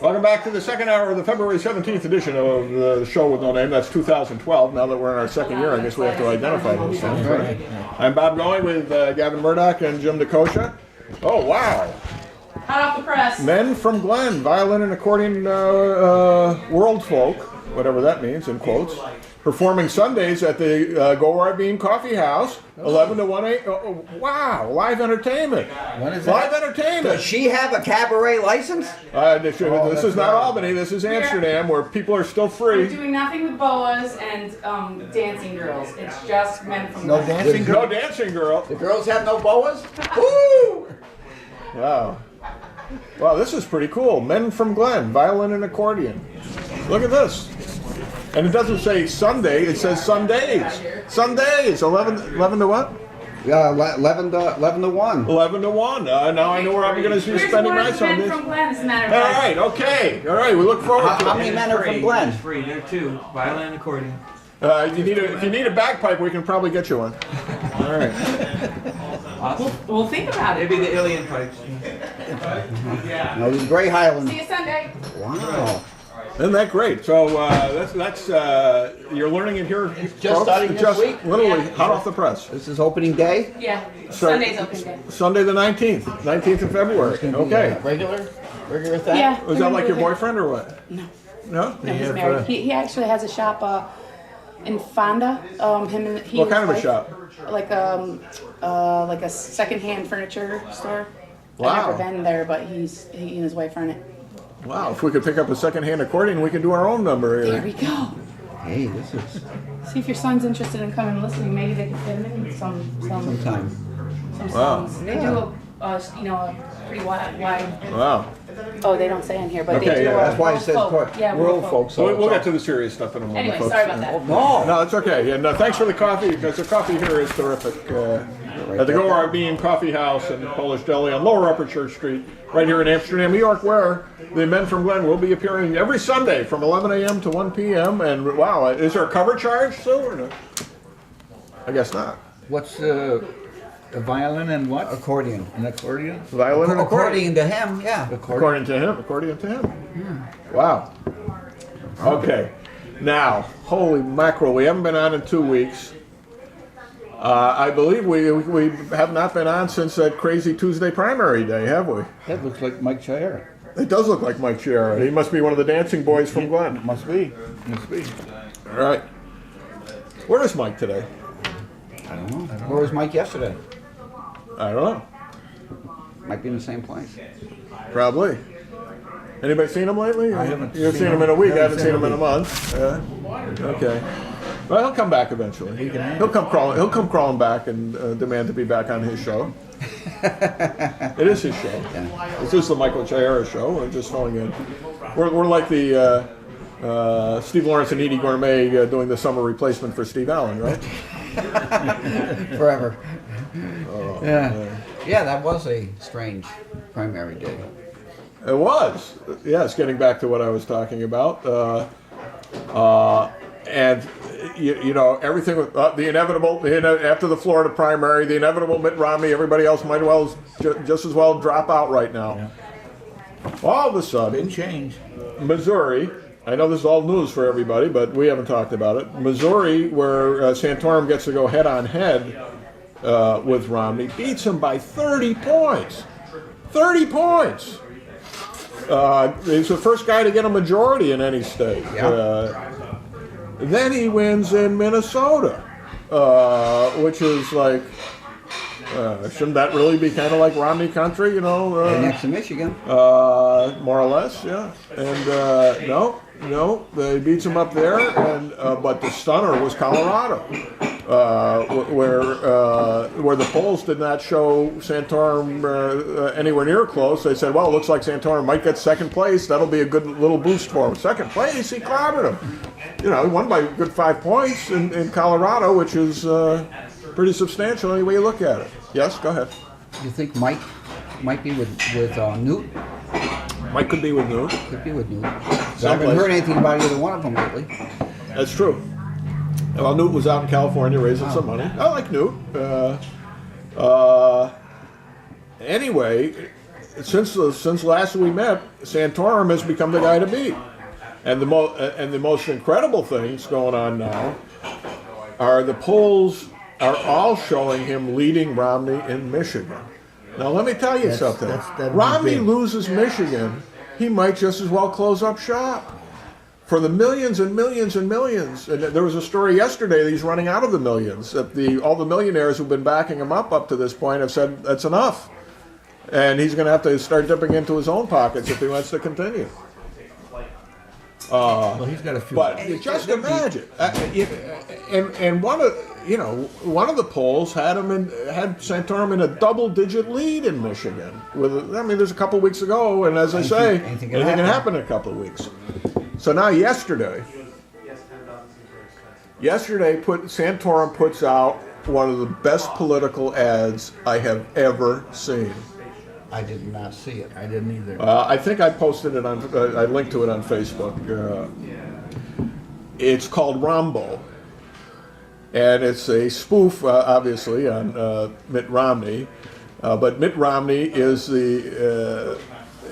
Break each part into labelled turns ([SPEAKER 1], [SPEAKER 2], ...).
[SPEAKER 1] Welcome back to the second hour of the February 17th edition of the show with no name. That's 2012. Now that we're in our second year, I guess we have to identify those things, right? I'm Bob Going with Gavin Murdoch and Jim DeKosha. Oh, wow.
[SPEAKER 2] Hot off the press.
[SPEAKER 1] Men from Glen, violin and accordion world folk, whatever that means, in quotes, performing Sundays at the Go Where I Bean Coffee House, 11 to 1 8. Oh, wow, live entertainment.
[SPEAKER 3] What is
[SPEAKER 1] live
[SPEAKER 3] that?
[SPEAKER 1] entertainment.
[SPEAKER 3] Does she have a cabaret license?
[SPEAKER 1] This is not Albany, this is Amsterdam, where people are still free.
[SPEAKER 2] We're doing nothing with boas and dancing girls. It's just men from
[SPEAKER 3] No
[SPEAKER 2] Glen.
[SPEAKER 3] dancing girl?
[SPEAKER 1] No dancing girl.
[SPEAKER 3] The girls have no boas? Woo!
[SPEAKER 1] Wow. Wow, this is pretty cool. Men from Glen, violin and accordion. Look at this. And it doesn't say Sunday, it says Sundays. Sundays, 11 to what?
[SPEAKER 3] Yeah, 11 to 1.
[SPEAKER 1] 11 to 1. Now I know where I'm going to be spending my Sundays.
[SPEAKER 2] Men from Glen, as a matter of
[SPEAKER 1] All
[SPEAKER 2] fact.
[SPEAKER 1] right, okay. All right, we look forward to
[SPEAKER 3] How
[SPEAKER 1] it.
[SPEAKER 3] many men are from Glen?
[SPEAKER 4] It's free. There are two. Violin and accordion.
[SPEAKER 1] If you need a bagpipe, we can probably get you one. All right.
[SPEAKER 4] Awesome.
[SPEAKER 2] We'll think about it.
[SPEAKER 4] Maybe the alien pipes.
[SPEAKER 3] No, this is Grey Highland.
[SPEAKER 2] See you Sunday.
[SPEAKER 3] Wow.
[SPEAKER 1] Isn't that great? So that's you're learning it here.
[SPEAKER 3] just starting this week?
[SPEAKER 1] Literally
[SPEAKER 2] Yeah.
[SPEAKER 1] hot off the press.
[SPEAKER 3] This is opening day?
[SPEAKER 2] Yeah.
[SPEAKER 1] So-
[SPEAKER 2] Sunday's open day.
[SPEAKER 1] Sunday the 19th of February.
[SPEAKER 3] It's gonna be
[SPEAKER 1] Okay.
[SPEAKER 3] a regular thing?
[SPEAKER 2] Yeah.
[SPEAKER 1] Was that like your boyfriend or what?
[SPEAKER 2] No.
[SPEAKER 1] No?
[SPEAKER 2] No, he's married. He actually has a shop in Fonda. He
[SPEAKER 1] What
[SPEAKER 2] and
[SPEAKER 1] kind of a
[SPEAKER 2] his
[SPEAKER 1] shop?
[SPEAKER 2] wife, like a secondhand furniture store.
[SPEAKER 1] Wow.
[SPEAKER 2] I've never been there, but he and his wife run it.
[SPEAKER 1] Wow, if we could pick up a second-hand accordion, we could do our own number
[SPEAKER 2] There
[SPEAKER 1] here.
[SPEAKER 2] we go.
[SPEAKER 3] Hey, this is
[SPEAKER 2] See if your son's interested in coming and listening. Maybe they can fit him in some
[SPEAKER 3] sometime.
[SPEAKER 1] Wow.
[SPEAKER 2] songs. They do a pretty wide.
[SPEAKER 1] Wow.
[SPEAKER 2] Oh, they don't say in here, but
[SPEAKER 1] Okay,
[SPEAKER 2] they do.
[SPEAKER 1] yeah,
[SPEAKER 3] That's why it
[SPEAKER 2] world
[SPEAKER 3] says
[SPEAKER 2] folk. Yeah,
[SPEAKER 3] world folk.
[SPEAKER 1] So we'll get to the serious stuff in a moment,
[SPEAKER 2] Anyway,
[SPEAKER 1] folks.
[SPEAKER 2] sorry about that.
[SPEAKER 3] No.
[SPEAKER 1] No, it's okay. And thanks for the coffee, because the coffee here is terrific. At the Go Where I Bean Coffee House and Polish Deli on Lower Upper Church Street, right here in Amsterdam, New York, where the Men from Glen will be appearing every Sunday from 11 a.m. to 1 p.m. And wow, is there a cover charge still or no? I guess not.
[SPEAKER 5] What's a violin and what?
[SPEAKER 3] Accordion.
[SPEAKER 5] An accordion?
[SPEAKER 1] Violin and accordion.
[SPEAKER 3] According to him, yeah.
[SPEAKER 1] According to him. Wow. Okay. Now, holy mackerel, we haven't been on in 2 weeks. I believe we have not been on since that crazy Tuesday primary day, have we?
[SPEAKER 5] That looks like Mike Chiara.
[SPEAKER 1] It does look like Mike Chiara. He must be one of the dancing boys from Glen.
[SPEAKER 5] Must be. Must be.
[SPEAKER 1] All right. Where is Mike today?
[SPEAKER 5] I don't know.
[SPEAKER 3] Where was Mike yesterday?
[SPEAKER 1] I don't know.
[SPEAKER 3] Might be in the same place.
[SPEAKER 1] Probably. Anybody seen him lately?
[SPEAKER 5] I haven't
[SPEAKER 1] You've
[SPEAKER 5] seen
[SPEAKER 1] seen him
[SPEAKER 5] him.
[SPEAKER 1] in a week. I
[SPEAKER 5] Haven't
[SPEAKER 1] haven't
[SPEAKER 5] seen
[SPEAKER 1] seen him
[SPEAKER 5] him
[SPEAKER 1] in a month. Okay. Well, he'll come back eventually. He'll come crawling. He'll come crawling back and demand to be back on his show. It is his show. This is the Michael Chiara show. We're just filling in. We're like the Steve Lawrence and Edie Gourmet doing the summer replacement for Steve Allen, right?
[SPEAKER 3] Forever.
[SPEAKER 5] Yeah.
[SPEAKER 3] Yeah, that was a strange primary day.
[SPEAKER 1] It was. Yes, getting back to what I was talking about. And, you know, everything with the inevitable, after the Florida primary, the inevitable Mitt Romney, everybody else might well just as well drop out right now.
[SPEAKER 5] Yeah.
[SPEAKER 1] All of a sudden,
[SPEAKER 5] Big change.
[SPEAKER 1] Missouri, I know this is all news for everybody, but we haven't talked about it. Missouri, where Santorum gets to go head-on-head with Romney, beats him by 30 points. 30 points! He's the first guy to get a majority in any state. Then he wins in Minnesota, which is like, shouldn't that really be kind of like Romney country, you know?
[SPEAKER 3] Right next to Michigan.
[SPEAKER 1] More or less, yeah. And no, they beats him up there, and but the stunner was Colorado, where the polls did not show Santorum anywhere near close. They said, well, it looks like Santorum might get second place. That'll be a good little boost for him. Second place, he clobbered him. You know, he won by a good 5 points in Colorado, which is pretty substantial any way you look at it. Yes, go ahead.
[SPEAKER 3] You think Mike might be with Newt?
[SPEAKER 1] Mike could be with Newt.
[SPEAKER 3] Could be with Newt. I
[SPEAKER 1] Someplace.
[SPEAKER 3] haven't heard anything about either one of them lately.
[SPEAKER 1] That's true. Well, Newt was out in California raising some money. I like Newt. Anyway, since last we met, Santorum has become the guy to beat. And the most incredible things going on now are the polls are all showing him leading Romney in Michigan. Now let me tell you something. Romney loses Michigan, he might just as well close up shop. For the millions and millions and millions, and there was a story yesterday that he's running out of the millions. That all the millionaires who've been backing him up to this point have said that's enough, and he's going to have to start dipping into his own pockets if he wants to continue.
[SPEAKER 5] Well, he's got a few.
[SPEAKER 1] But just imagine, and one of the polls had Santorum in a double-digit lead in Michigan. There's a couple of weeks ago, and as I say, anything can happen in a couple of weeks. So now yesterday, Santorum puts out one of the best political ads I have ever seen.
[SPEAKER 3] I did not see it.
[SPEAKER 5] I didn't either.
[SPEAKER 1] I think I posted it on. I linked to it on Facebook. It's called Rombo, and it's a spoof, obviously, on Mitt Romney. But Mitt Romney is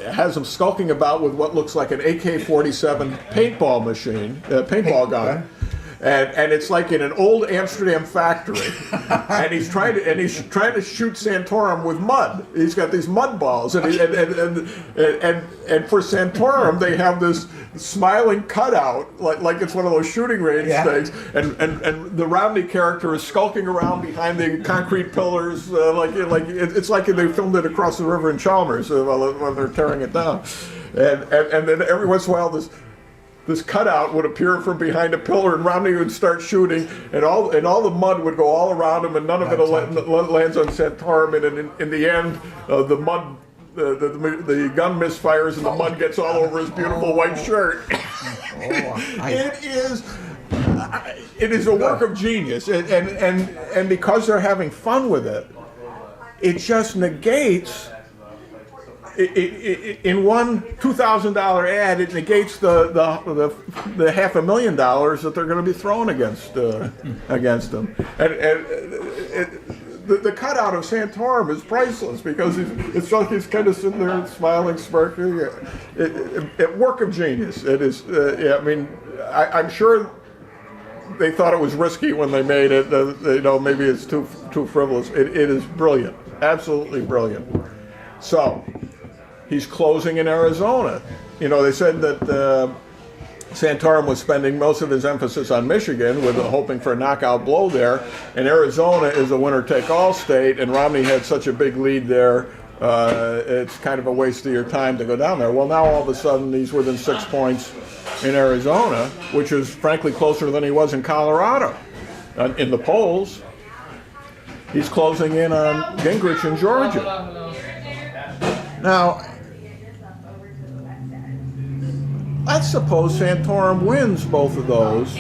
[SPEAKER 1] has him skulking about with what looks like an AK-47 paintball gun. And it's like in an old Amsterdam factory, and he's trying to shoot Santorum with mud. He's got these mud balls, and for Santorum they have this smiling cutout, like it's one of those shooting range things. And the Romney character is skulking around behind the concrete pillars, it's like they filmed it across the river in Chalmers while they're tearing it down. And then every once in a while this cutout would appear from behind a pillar, and Romney would start shooting, and all the mud would go all around him, and none of it lands on Santorum. And in the end, the mud, the gun misfires, and the mud gets all over his beautiful white shirt. It is a work of genius, and because they're having fun with it, it just negates. In one $2,000 ad, it negates the $500,000 that they're going to be throwing against them. And the cutout of Santorum is priceless because it's like he's kind of sitting there smiling, smirking. Work of genius. It is. I'm sure they thought it was risky when they made it. Maybe it's too frivolous. It is brilliant, absolutely brilliant. So. He's closing in Arizona. They said that Santorum was spending most of his emphasis on Michigan, hoping for a knockout blow there. And Arizona is a winner-take-all state, and Romney had such a big lead there. It's kind of a waste of your time to go down there. Well, now all of a sudden he's within 6 points in Arizona, which is frankly closer than he was in Colorado. In the polls, he's closing in on Gingrich in Georgia. Now, let's suppose Santorum wins both of those,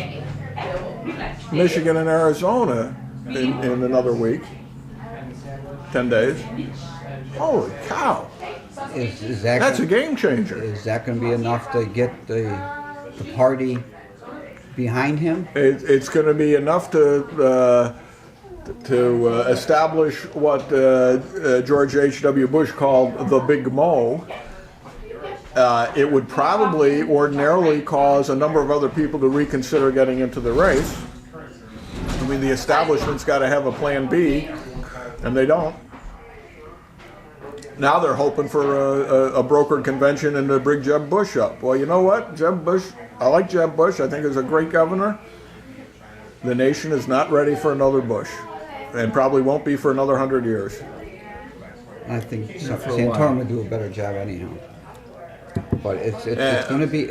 [SPEAKER 1] Michigan and Arizona, in another week, 10 days. Holy cow! That's a game changer.
[SPEAKER 3] Is that going to be enough to get the party behind him?
[SPEAKER 1] It's going to be enough to establish what George H.W. Bush called the Big Mo. It would probably ordinarily cause a number of other people to reconsider getting into the race. The establishment's got to have a plan B, and they don't. Now they're hoping for a brokered convention and to bring Jeb Bush up. Well, you know what? Jeb Bush, I like Jeb Bush. I think he's a great governor. The nation is not ready for another Bush, and probably won't be for another 100 years.
[SPEAKER 3] I think Santorum would do a better job anyhow. But it's going to be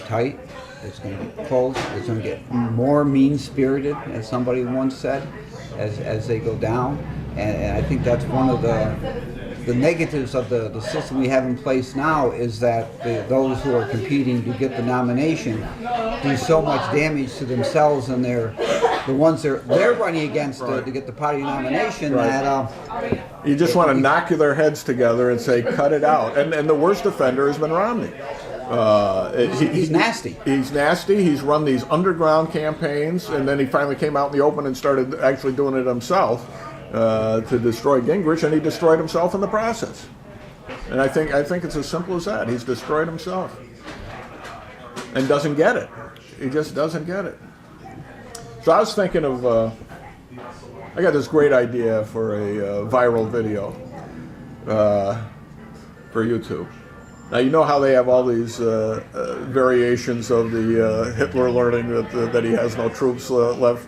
[SPEAKER 3] tight. It's going to be close. It's going to get more mean-spirited, as somebody once said, as they go down. And I think that's one of the negatives of the system we have in place now is that those who are competing to get the nomination do so much damage to themselves and the ones they're running against to get the party nomination that
[SPEAKER 1] you just want to knock their heads together and say, cut it out. And the worst offender has been Romney.
[SPEAKER 3] He's nasty.
[SPEAKER 1] He's nasty. He's run these underground campaigns, and then he finally came out in the open and started actually doing it himself to destroy Gingrich, and he destroyed himself in the process. And I think it's as simple as that. He's destroyed himself and doesn't get it. He just doesn't get it. So I was thinking of, I got this great idea for a viral video for YouTube. Now, you know how they have all these variations of the Hitler learning that he has no troops left.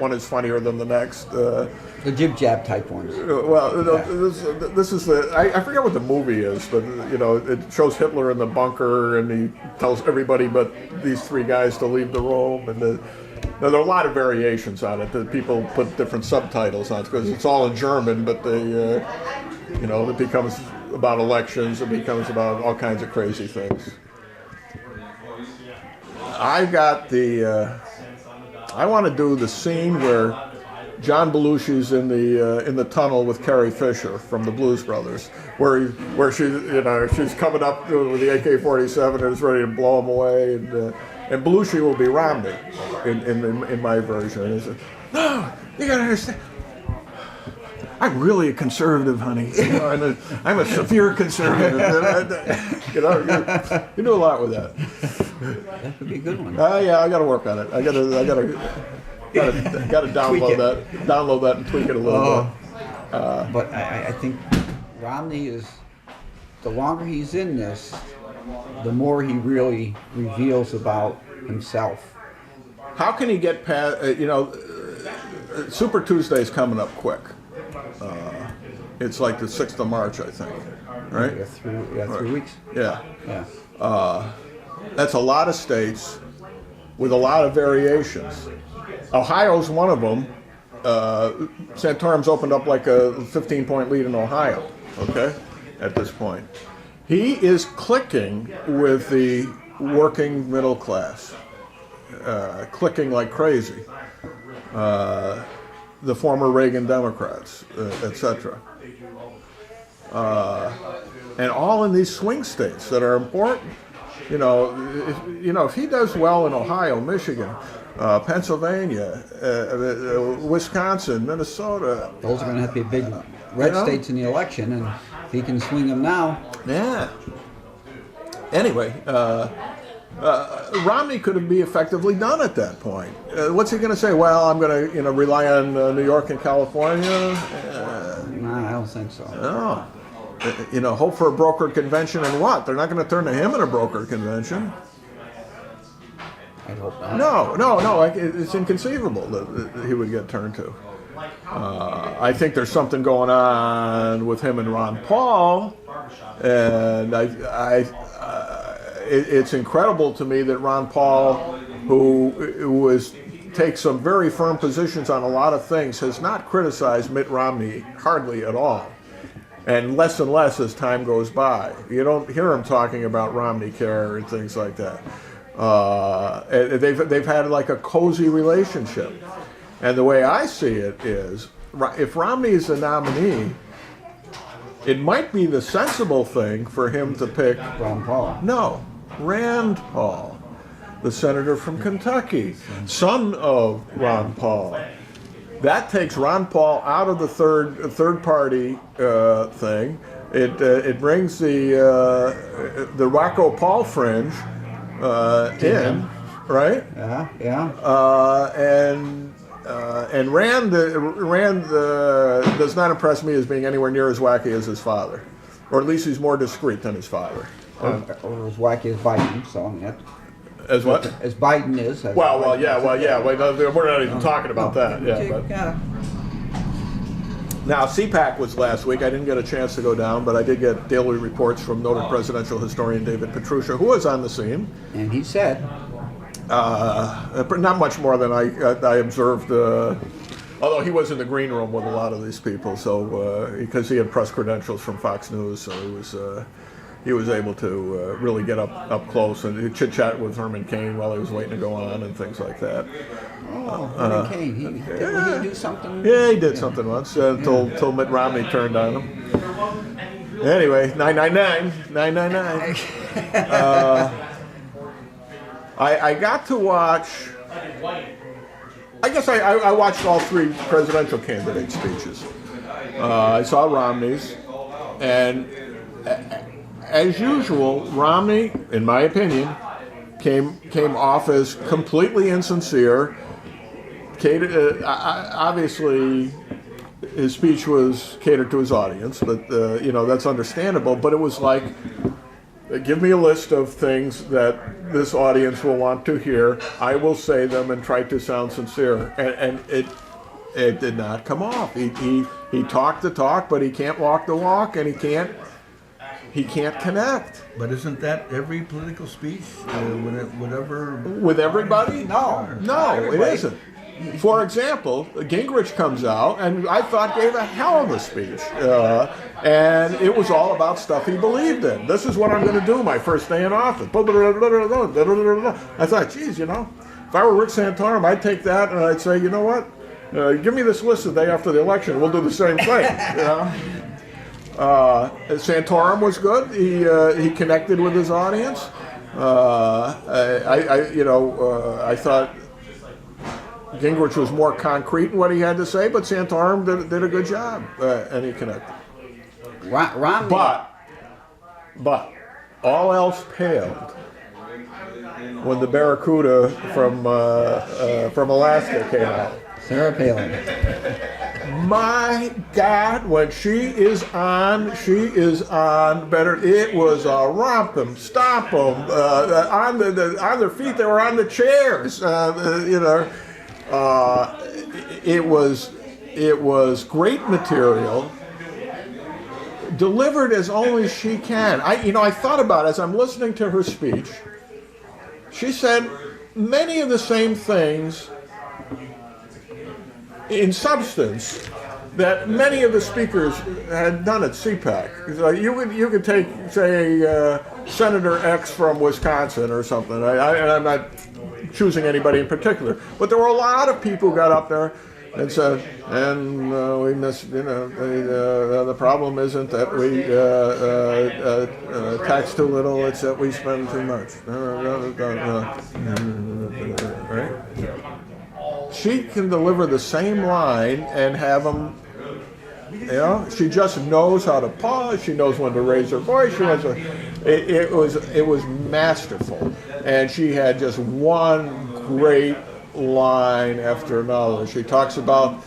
[SPEAKER 1] One is funnier than the next.
[SPEAKER 3] The jib jab type ones.
[SPEAKER 1] Well, this is the, I forget what the movie is, but you know, it shows Hitler in the bunker, and he tells everybody but these three guys to leave the room. And now, there are a lot of variations on it that people put different subtitles on because it's all in German, but they, you know, it becomes about elections, it becomes about all kinds of crazy things. I got the, I want to do the scene where John Belushi's in the tunnel with Carrie Fisher from the Blues Brothers, where she, you know, she's coming up with the AK-47 and is ready to blow him away, and Belushi will be Romney in my version. And he said, "No, you gotta understand. I'm really a conservative, honey. You know, and I'm a severe conservative." You know, you do a lot with that.
[SPEAKER 3] That would be a good one.
[SPEAKER 1] Yeah, I got to work on it. I got to download that and tweak it a little bit.
[SPEAKER 3] But I think Romney is, the longer he's in this, the more he really reveals about himself.
[SPEAKER 1] How can he get past? You know, Super Tuesday's coming up quick. It's like the 6th of March, I think. Right?
[SPEAKER 3] Yeah, 3 weeks.
[SPEAKER 1] Yeah.
[SPEAKER 3] Yeah.
[SPEAKER 1] That's a lot of states with a lot of variations. Ohio's one of them. Santorum's opened up like a 15-point lead in Ohio, okay, at this point. He is clicking with the working middle class, clicking like crazy. The former Reagan Democrats, etc. And all in these swing states that are important. You know, if he does well in Ohio, Michigan, Pennsylvania, Wisconsin, Minnesota,
[SPEAKER 3] Those are going to have to be big red states in the election, and if he can swing them now.
[SPEAKER 1] Yeah. Anyway, Romney could be effectively done at that point. What's he going to say? Well, I'm going to, rely on New York and California.
[SPEAKER 3] No, I don't think so.
[SPEAKER 1] No. Hope for a brokered convention and what? They're not going to turn to him in a brokered convention.
[SPEAKER 3] I hope not.
[SPEAKER 1] No. It's inconceivable that he would get turned to. I think there's something going on with him and Ron Paul, and it's incredible to me that Ron Paul, who takes some very firm positions on a lot of things, has not criticized Mitt Romney hardly at all. And less as time goes by. You don't hear him talking about Romney Care and things like that. They've had like a cozy relationship. And the way I see it is, if Romney is the nominee, it might be the sensible thing for him to pick
[SPEAKER 3] Ron Paul.
[SPEAKER 1] No, Rand Paul, the senator from Kentucky, son of Ron Paul. That takes Ron Paul out of the third party thing. It brings the Rocco Paul fringe in, right?
[SPEAKER 3] Yeah.
[SPEAKER 1] And Rand does not impress me as being anywhere near as wacky as his father, or at least he's more discreet than his father.
[SPEAKER 3] Or as wacky as Biden. So I mean, that,
[SPEAKER 1] as what?
[SPEAKER 3] As Biden is.
[SPEAKER 1] Well, yeah. We're not even talking about that. Yeah. Now, CPAC was last week. I didn't get a chance to go down, but I did get daily reports from noted presidential historian David Petruccia, who was on the scene.
[SPEAKER 3] And he said,
[SPEAKER 1] not much more than I observed. Although he was in the green room with a lot of these people, so because he had press credentials from Fox News, so he was able to really get up close and chit chat with Herman Cain while he was waiting to go on and things like that.
[SPEAKER 3] Herman Cain, did he do something?
[SPEAKER 1] Yeah, he did something once until Mitt Romney turned on him. Anyway, 999. I got to watch. I guess I watched all three presidential candidate speeches. I saw Romney's. And as usual, Romney, in my opinion, came off as completely insincere. Obviously, his speech was catered to his audience, but that's understandable. But it was like, give me a list of things that this audience will want to hear. I will say them and try to sound sincere, and it did not come off. He talked the talk, but he can't walk the walk, and he can't connect.
[SPEAKER 5] But isn't that every political speech? Whatever.
[SPEAKER 1] With everybody?
[SPEAKER 3] No,
[SPEAKER 1] it isn't. For example, Gingrich comes out and I thought gave a hell of a speech. And it was all about stuff he believed in. This is what I'm going to do my first day in office. I thought, geez, if I were Rick Santorum, I'd take that and I'd say, you know what? Give me this list the day after the election. We'll do the same thing. Santorum was good. He connected with his audience. I thought Gingrich was more concrete in what he had to say, but Santorum did a good job, and he connected.
[SPEAKER 3] Romney.
[SPEAKER 1] But all else paled when the Barracuda from Alaska came out.
[SPEAKER 3] Sarah Palin.
[SPEAKER 1] My God, when she is on better. It was a romp 'em, stomp 'em, on their feet. They were on the chairs. It was great material, delivered as only she can. I thought about it as I'm listening to her speech. She said many of the same things in substance that many of the speakers had done at CPAC. So you could take, say, Senator X from Wisconsin or something. I'm not choosing anybody in particular, but there were a lot of people who got up there and said, and we miss, the problem isn't that we tax too little, it's that we spend too much. Right? She can deliver the same line and have them, she just knows how to pause. She knows when to raise her voice. It was masterful, and she had just one great line after another. She talks about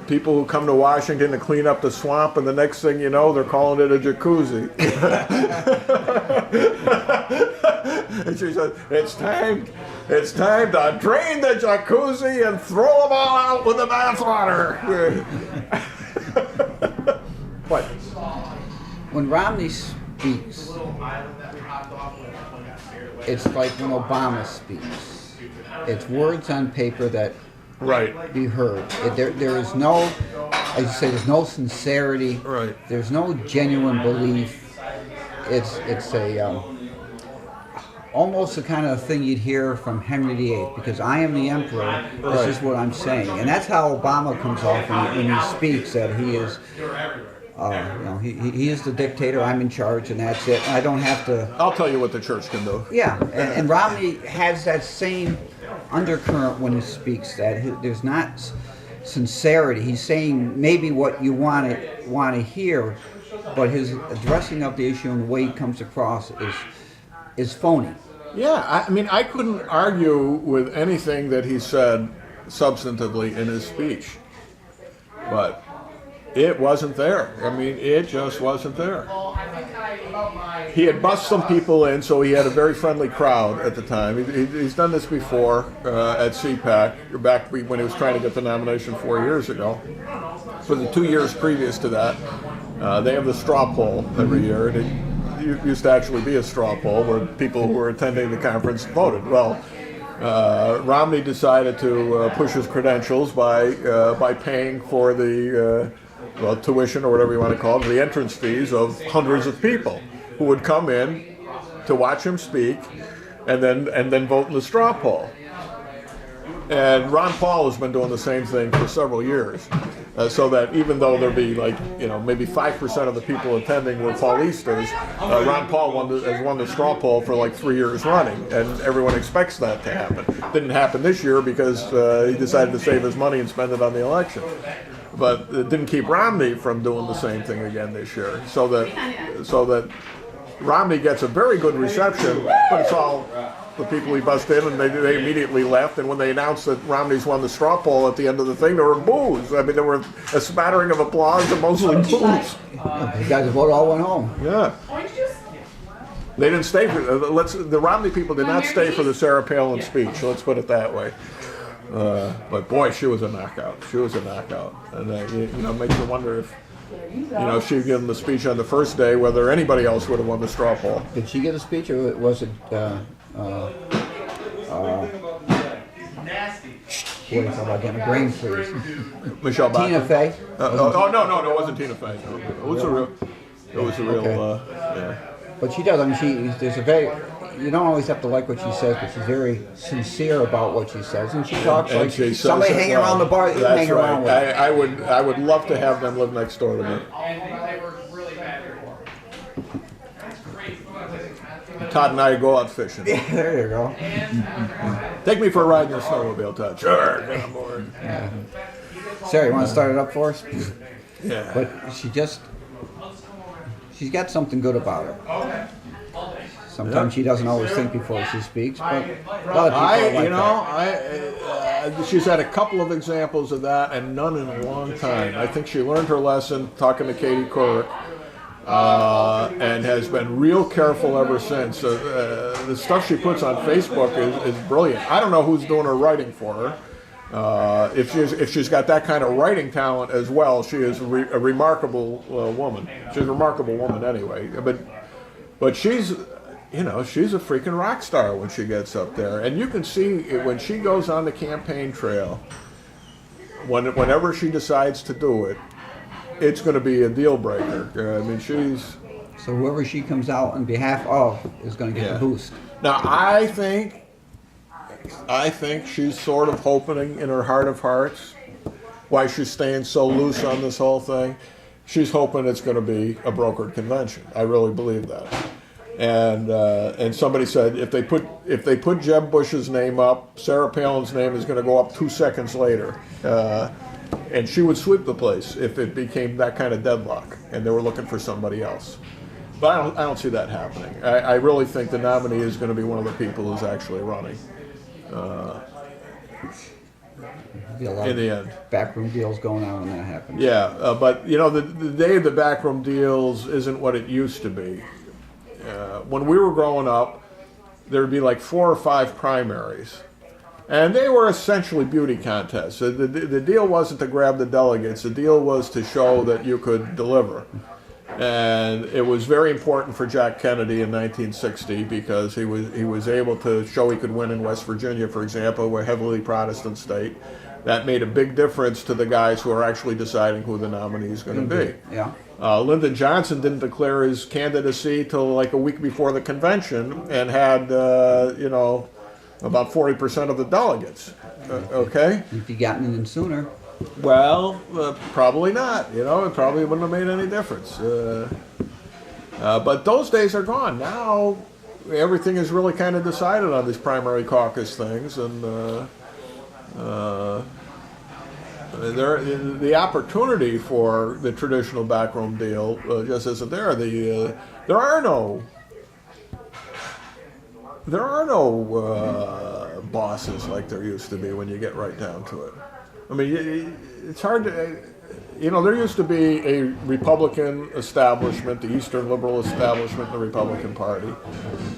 [SPEAKER 1] people who come to Washington to clean up the swamp, and the next thing you know, they're calling it a jacuzzi. And she said, it's time to drain the jacuzzi and throw them all out with the bathwater. What?
[SPEAKER 3] When Romney speaks, it's like when Obama speaks. It's words on paper that be heard. There is no, as you say, there's no sincerity.
[SPEAKER 1] Right.
[SPEAKER 3] There's no genuine belief. It's a almost the kind of thing you'd hear from Henry VIII, because I am the emperor, this is what I'm saying. And that's how Obama comes off when he speaks, that he is, he is the dictator, I'm in charge, and that's it. I don't have to...
[SPEAKER 1] I'll tell you what the church can do.
[SPEAKER 3] Yeah, and Romney has that same undercurrent when he speaks, that there's not sincerity. He's saying maybe what you want to hear, but his addressing of the issue and the way he comes across is phony.
[SPEAKER 1] Yeah, I couldn't argue with anything that he said substantively in his speech, but it wasn't there. It just wasn't there. He had bussed some people in, so he had a very friendly crowd at the time. He's done this before at CPAC, back when he was trying to get the nomination 4 years ago. For the 2 years previous to that, they have the straw poll every year. It used to actually be a straw poll where people who were attending the conference voted. Well, Romney decided to push his credentials by paying for the tuition, or whatever you want to call it, the entrance fees of hundreds of people who would come in to watch him speak and then vote in the straw poll. And Ron Paul has been doing the same thing for several years, so that even though there'd be maybe 5% of the people attending were Paulistas, Ron Paul has won the straw poll for 3 years running, and everyone expects that to happen. Didn't happen this year because he decided to save his money and spend it on the election. but it didn't keep Romney from doing the same thing again this year. So that Romney gets a very good reception, but it's all the people he busted in, and they immediately left. And when they announced that Romney's won the straw poll at the end of the thing, there were boos. I mean, there were a smattering of applause and mostly boos.
[SPEAKER 3] The guys who voted all went home.
[SPEAKER 1] Yeah. They didn't stay for the Romney people did not stay for the Sarah Palin speech. Let's put it that way. But boy, she was a knockout. She was a knockout, and makes you wonder if if she'd given the speech on the first day, whether anybody else would have won the straw poll.
[SPEAKER 3] Did she get a speech, or was it? What do you call that? Getting a brain freeze.
[SPEAKER 1] Michelle Bachmann.
[SPEAKER 3] Tina Fey.
[SPEAKER 1] No, it wasn't Tina Fey. No. It was a real.
[SPEAKER 3] Okay.
[SPEAKER 1] Yeah.
[SPEAKER 3] But she does. I mean, there's a very. You don't always have to like what she says, but she's very sincere about what she says, and she talks
[SPEAKER 1] And
[SPEAKER 3] like
[SPEAKER 1] she says
[SPEAKER 3] somebody
[SPEAKER 1] it
[SPEAKER 3] hanging
[SPEAKER 1] well.
[SPEAKER 3] around the bar. You
[SPEAKER 1] That's
[SPEAKER 3] hang
[SPEAKER 1] right.
[SPEAKER 3] around with.
[SPEAKER 1] I would love to have them live next door to me. Todd and I go out fishing.
[SPEAKER 3] Yeah, there you go.
[SPEAKER 1] Take me for a ride in the snowmobile, Todd. Sure, get on board.
[SPEAKER 3] Yeah. Sarah, you want to start it up for us?
[SPEAKER 1] Yeah.
[SPEAKER 3] But she's got something good about her. Sometimes she doesn't always think before she speaks, but a lot of people that.
[SPEAKER 1] She's had a couple of examples of that, and none in a long time. I think she learned her lesson talking to Katie Couric, and has been real careful ever since. The stuff she puts on Facebook is brilliant. I don't know who's doing her writing for her. If she's got that kind of writing talent as well, she is a remarkable woman. She's a remarkable woman anyway. But she's a freaking rock star when she gets up there, and you can see when she goes on the campaign trail. Whenever she decides to do it, it's going to be a deal breaker. I mean,
[SPEAKER 3] So whoever she comes out on behalf of is going to get the boost.
[SPEAKER 1] Now, I think she's sort of hoping in her heart of hearts, why she's staying so loose on this whole thing. She's hoping it's going to be a brokered convention. I really believe that. And somebody said if they put Jeb Bush's name up, Sarah Palin's name is going to go up 2 seconds later, and she would sweep the place if it became that kind of deadlock, and they were looking for somebody else. But I don't see that happening. I really think the nominee is going to be one of the people who's actually running. In the end,
[SPEAKER 3] backroom deals going on when that happens.
[SPEAKER 1] Yeah, but the day of the backroom deals isn't what it used to be. When we were growing up, there would be like 4 or 5 primaries, and they were essentially beauty contests. The deal wasn't to grab the delegates. The deal was to show that you could deliver. And it was very important for Jack Kennedy in 1960 because he was able to show he could win in West Virginia, for example, a heavily Protestant state. That made a big difference to the guys who are actually deciding who the nominee is going to be.
[SPEAKER 3] Yeah.
[SPEAKER 1] Lyndon Johnson didn't declare his candidacy till like a week before the convention, and had about 40% of the delegates. Okay.
[SPEAKER 3] If you gotten in sooner.
[SPEAKER 1] Well, probably not. It probably wouldn't have made any difference. But those days are gone. Now everything is really kind of decided on these primary caucus things, and the opportunity for the traditional backroom deal just isn't there. There are no bosses like there used to be when you get right down to it. I mean, it's hard to, there used to be a Republican establishment, the Eastern Liberal establishment, the Republican Party,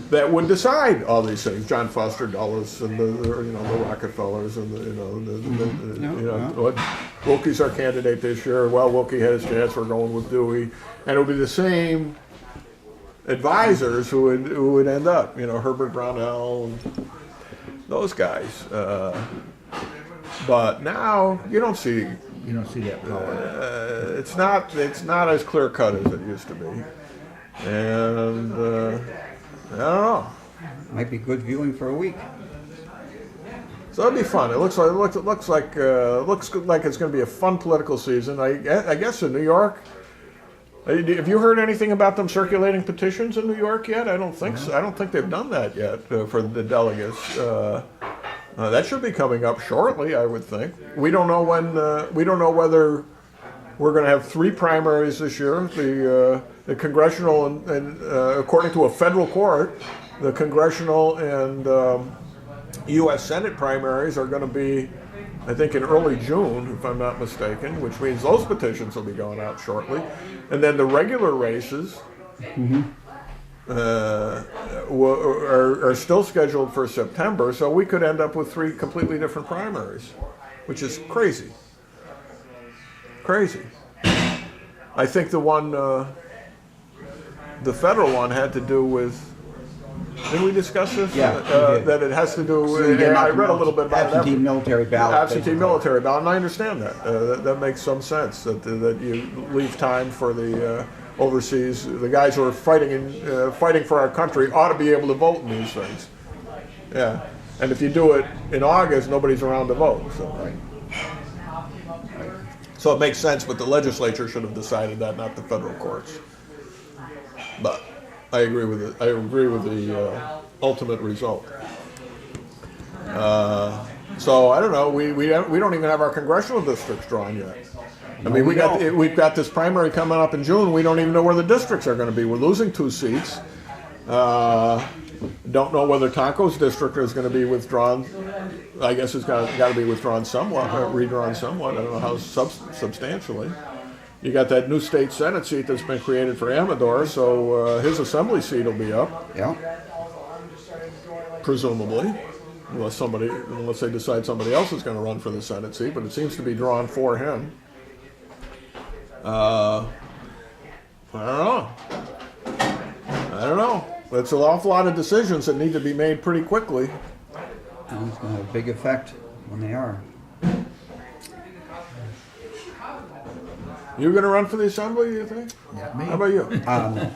[SPEAKER 1] that would decide all these things. John Foster Dulles and the Rockefellers and Wilkie's our candidate this year. Well, Wilkie had his chance. We're going with Dewey, and it would be the same advisors who would end up. Herbert Brownell, and those guys. But now you don't see
[SPEAKER 5] that power.
[SPEAKER 1] it's not as clear cut as it used to be, and I don't know.
[SPEAKER 3] Might be good viewing for a week.
[SPEAKER 1] So it'll be fun. It looks like it's going to be a fun political season. I guess in New York. Have you heard anything about them circulating petitions in New York yet? I don't think so. I don't think they've done that yet for the delegates. That should be coming up shortly, I would think. We don't know when. We don't know whether We're going to have 3 primaries this year. The congressional and according to a federal court, the congressional and U.S. Senate primaries are going to be, I think, in early June, if I'm not mistaken, which means those petitions will be going out shortly. And then the regular races are still scheduled for September, so we could end up with 3 completely different primaries, which is crazy. Crazy. I think the one, the federal one had to do with, didn't we discuss this?
[SPEAKER 3] Yeah, we did.
[SPEAKER 1] That it has to do
[SPEAKER 3] So
[SPEAKER 1] with,
[SPEAKER 3] you're
[SPEAKER 1] I
[SPEAKER 3] not
[SPEAKER 1] read a little bit about
[SPEAKER 3] absentee
[SPEAKER 1] that.
[SPEAKER 3] military ballot.
[SPEAKER 1] Absentee
[SPEAKER 3] basically.
[SPEAKER 1] military ballot, and I understand that. That makes some sense, that you leave time for the overseas, the guys who are fighting for our country ought to be able to vote in these things. Yeah, and if you do it in August, nobody's around to vote. So.
[SPEAKER 3] Right.
[SPEAKER 1] So it makes sense, but the legislature should have decided that, not the federal courts. But I agree with it. I agree with the ultimate result. So I don't know. We don't even have our congressional districts drawn yet. I mean, we've got this primary coming up in June. We don't even know where the districts are going to be. We're losing 2 seats. Don't know whether Taco's district is going to be withdrawn. I guess it's got to be withdrawn somewhat, redrawn somewhat. I don't know how substantially. You got that new state senate seat that's been created for Amador, so his assembly seat will be up.
[SPEAKER 3] Yeah.
[SPEAKER 1] Presumably, unless they decide somebody else is going to run for the senate seat, but it seems to be drawn for him. I don't know. It's an awful lot of decisions that need to be made pretty quickly.
[SPEAKER 3] And it's going to have a big effect when they are.
[SPEAKER 1] You going to run for the assembly, you think?
[SPEAKER 5] Not me.
[SPEAKER 1] How about you?
[SPEAKER 3] No.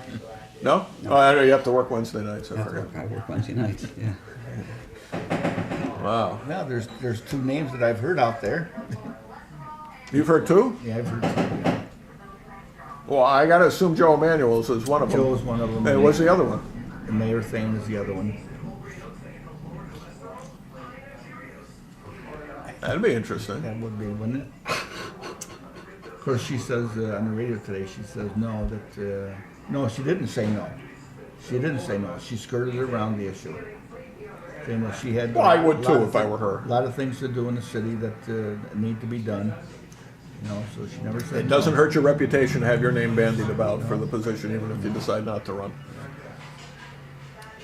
[SPEAKER 1] No? Oh, I know you have to work Wednesday nights. I forgot.
[SPEAKER 3] I work Wednesday nights. Yeah.
[SPEAKER 1] Wow.
[SPEAKER 5] Now there's 2 names that I've heard out there.
[SPEAKER 1] You've heard 2?
[SPEAKER 5] Yeah, I've heard 2.
[SPEAKER 1] Well, I got to assume Joe Emanuel's is one of them.
[SPEAKER 5] Joe's one of them.
[SPEAKER 1] Hey, what's the other one?
[SPEAKER 5] The mayor thing is the other one.
[SPEAKER 1] That'd be interesting.
[SPEAKER 5] That would be, wouldn't it? Of course, she says on the radio today, she says no, that, no, she didn't say no. She didn't say no. She skirted around the issue. Saying that she had.
[SPEAKER 1] Well, I would too if I were her.
[SPEAKER 5] A lot of things to do in the city that need to be done. You know, so she never said
[SPEAKER 1] It doesn't
[SPEAKER 5] no.
[SPEAKER 1] hurt your reputation to have your name bandied about for the position, even if you decide not to run.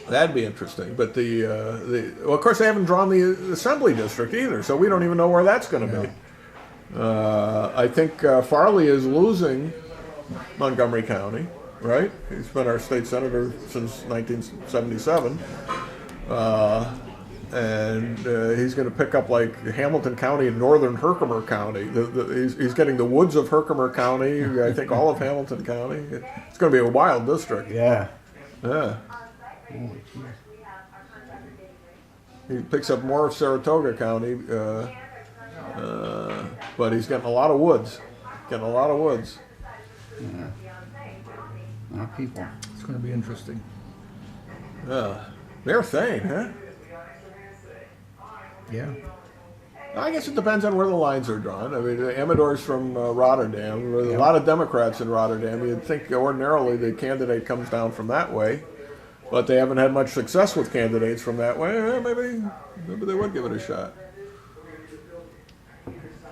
[SPEAKER 1] That'd be interesting. But well, of course, they haven't drawn the assembly district either, so we don't even know where that's going to be. I think Farley is losing Montgomery County, right? He's been our state senator since 1977. And he's going to pick up like Hamilton County and northern Herkimer County. He's getting the woods of Herkimer County, I think all of Hamilton County. It's going to be a wild district.
[SPEAKER 3] Yeah.
[SPEAKER 1] Yeah. He picks up more of Saratoga County, but he's getting a lot of woods.
[SPEAKER 3] Yeah. A lot of people.
[SPEAKER 5] It's going to be interesting.
[SPEAKER 1] Their thing, huh?
[SPEAKER 5] Yeah.
[SPEAKER 1] I guess it depends on where the lines are drawn. I mean, Amador's from Rotterdam. There's a lot of Democrats in Rotterdam. You'd think ordinarily the candidate comes down from that way, but they haven't had much success with candidates from that way. Maybe they would give it a shot.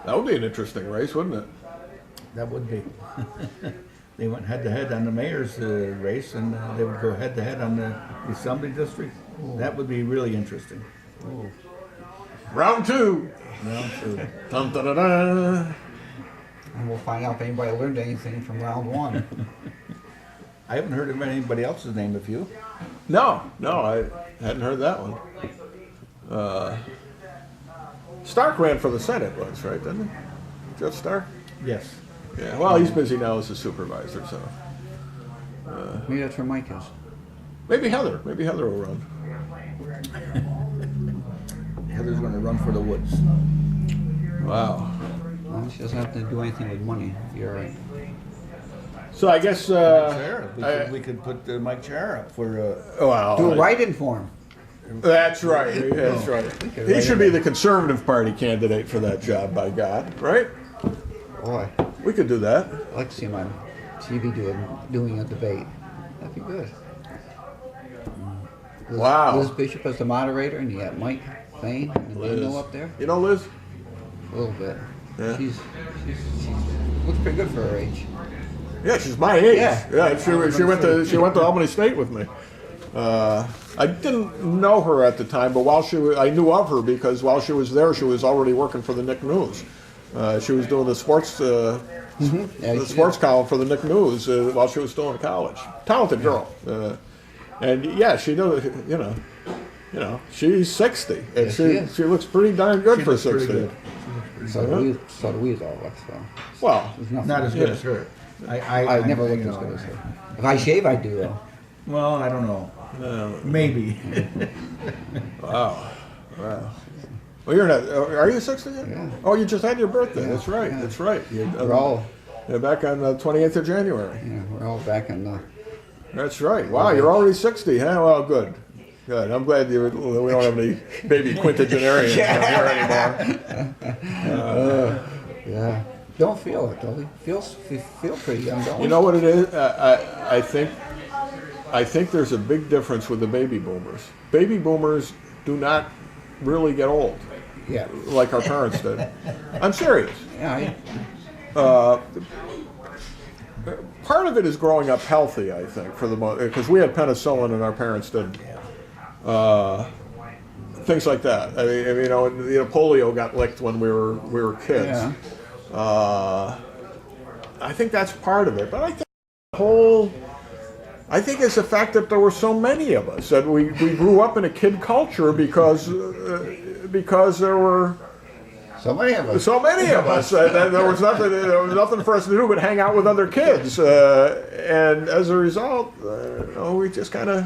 [SPEAKER 1] That would be an interesting race, wouldn't it?
[SPEAKER 5] That would be. They went head-to-head on the mayor's race, and they would go head-to-head on the assembly district. That would be really interesting.
[SPEAKER 1] Round 2.
[SPEAKER 5] Round 2.
[SPEAKER 1] Dun, dun, dun, dun.
[SPEAKER 3] And we'll find out if anybody learned anything from round 1.
[SPEAKER 5] I haven't heard of anybody else's name of you.
[SPEAKER 1] No, I hadn't heard that one. Stark ran for the Senate once, right, didn't he? Jeff Stark?
[SPEAKER 5] Yes.
[SPEAKER 1] Yeah, well, he's busy now as a supervisor, so.
[SPEAKER 3] Maybe that's where Mike is.
[SPEAKER 1] Maybe Heather will run.
[SPEAKER 5] Heather's going to run for the woods.
[SPEAKER 1] Wow.
[SPEAKER 3] Well, she doesn't have to do anything with money. You're right.
[SPEAKER 1] So I guess,
[SPEAKER 5] Sheriff. We could put Mike Chair up for.
[SPEAKER 1] wow.
[SPEAKER 3] Do a write-in for him.
[SPEAKER 1] That's right, that's right. He should be the Conservative Party candidate for that job, by God, right?
[SPEAKER 3] Boy.
[SPEAKER 1] We could do that.
[SPEAKER 3] I'd like to see him on TV doing a debate. That'd be good.
[SPEAKER 1] Wow.
[SPEAKER 3] Liz Bishop as the moderator, and you got Mike Thane and Lino up there.
[SPEAKER 1] You know Liz?
[SPEAKER 3] A little bit.
[SPEAKER 1] Yeah.
[SPEAKER 3] She's looks pretty good for her age.
[SPEAKER 1] Yeah, she's my age.
[SPEAKER 3] Yeah.
[SPEAKER 1] She went to Albany State with me. I didn't know her at the time, but I knew of her because while she was there, she was already working for the Nick News. She was doing the sports sports column for the Nick News while she was still in college. Talented girl, and yeah, she does. You know, she's 60, and she looks pretty darn good for 60.
[SPEAKER 3] So do we all look. So.
[SPEAKER 1] Well,
[SPEAKER 5] Not as good as her.
[SPEAKER 3] I never looked as good as her. If I shave, I do though.
[SPEAKER 5] Well, I don't know. Maybe.
[SPEAKER 1] Wow. Well, you're not. Are you 60 yet?
[SPEAKER 3] Yeah.
[SPEAKER 1] Oh, you just had your birthday.
[SPEAKER 3] Yeah.
[SPEAKER 1] That's right.
[SPEAKER 3] Yeah.
[SPEAKER 1] That's right.
[SPEAKER 3] We're all
[SPEAKER 1] Back on the 28th of January.
[SPEAKER 3] we're all back in the.
[SPEAKER 1] That's right. Wow, you're already 60, huh? Well, good. Good. I'm glad we don't have any baby quintagenarians here anymore.
[SPEAKER 3] Yeah. Don't feel it though. Feel pretty young, don't we?
[SPEAKER 1] You know what it is? I think there's a big difference with the baby boomers. Baby boomers do not really get old
[SPEAKER 3] Yeah.
[SPEAKER 1] like our parents did. I'm serious.
[SPEAKER 3] Yeah.
[SPEAKER 1] Part of it is growing up healthy, I think, for the most, because we had penicillin and our parents didn't. Things like that. I mean, polio got licked when we were kids.
[SPEAKER 3] Yeah.
[SPEAKER 1] I think that's part of it, but I think it's the fact that there were so many of us that we grew up in a kid culture because there were
[SPEAKER 3] So many of us.
[SPEAKER 1] so many of us. There was nothing for us to do but hang out with other kids, and as a result, we just kind of.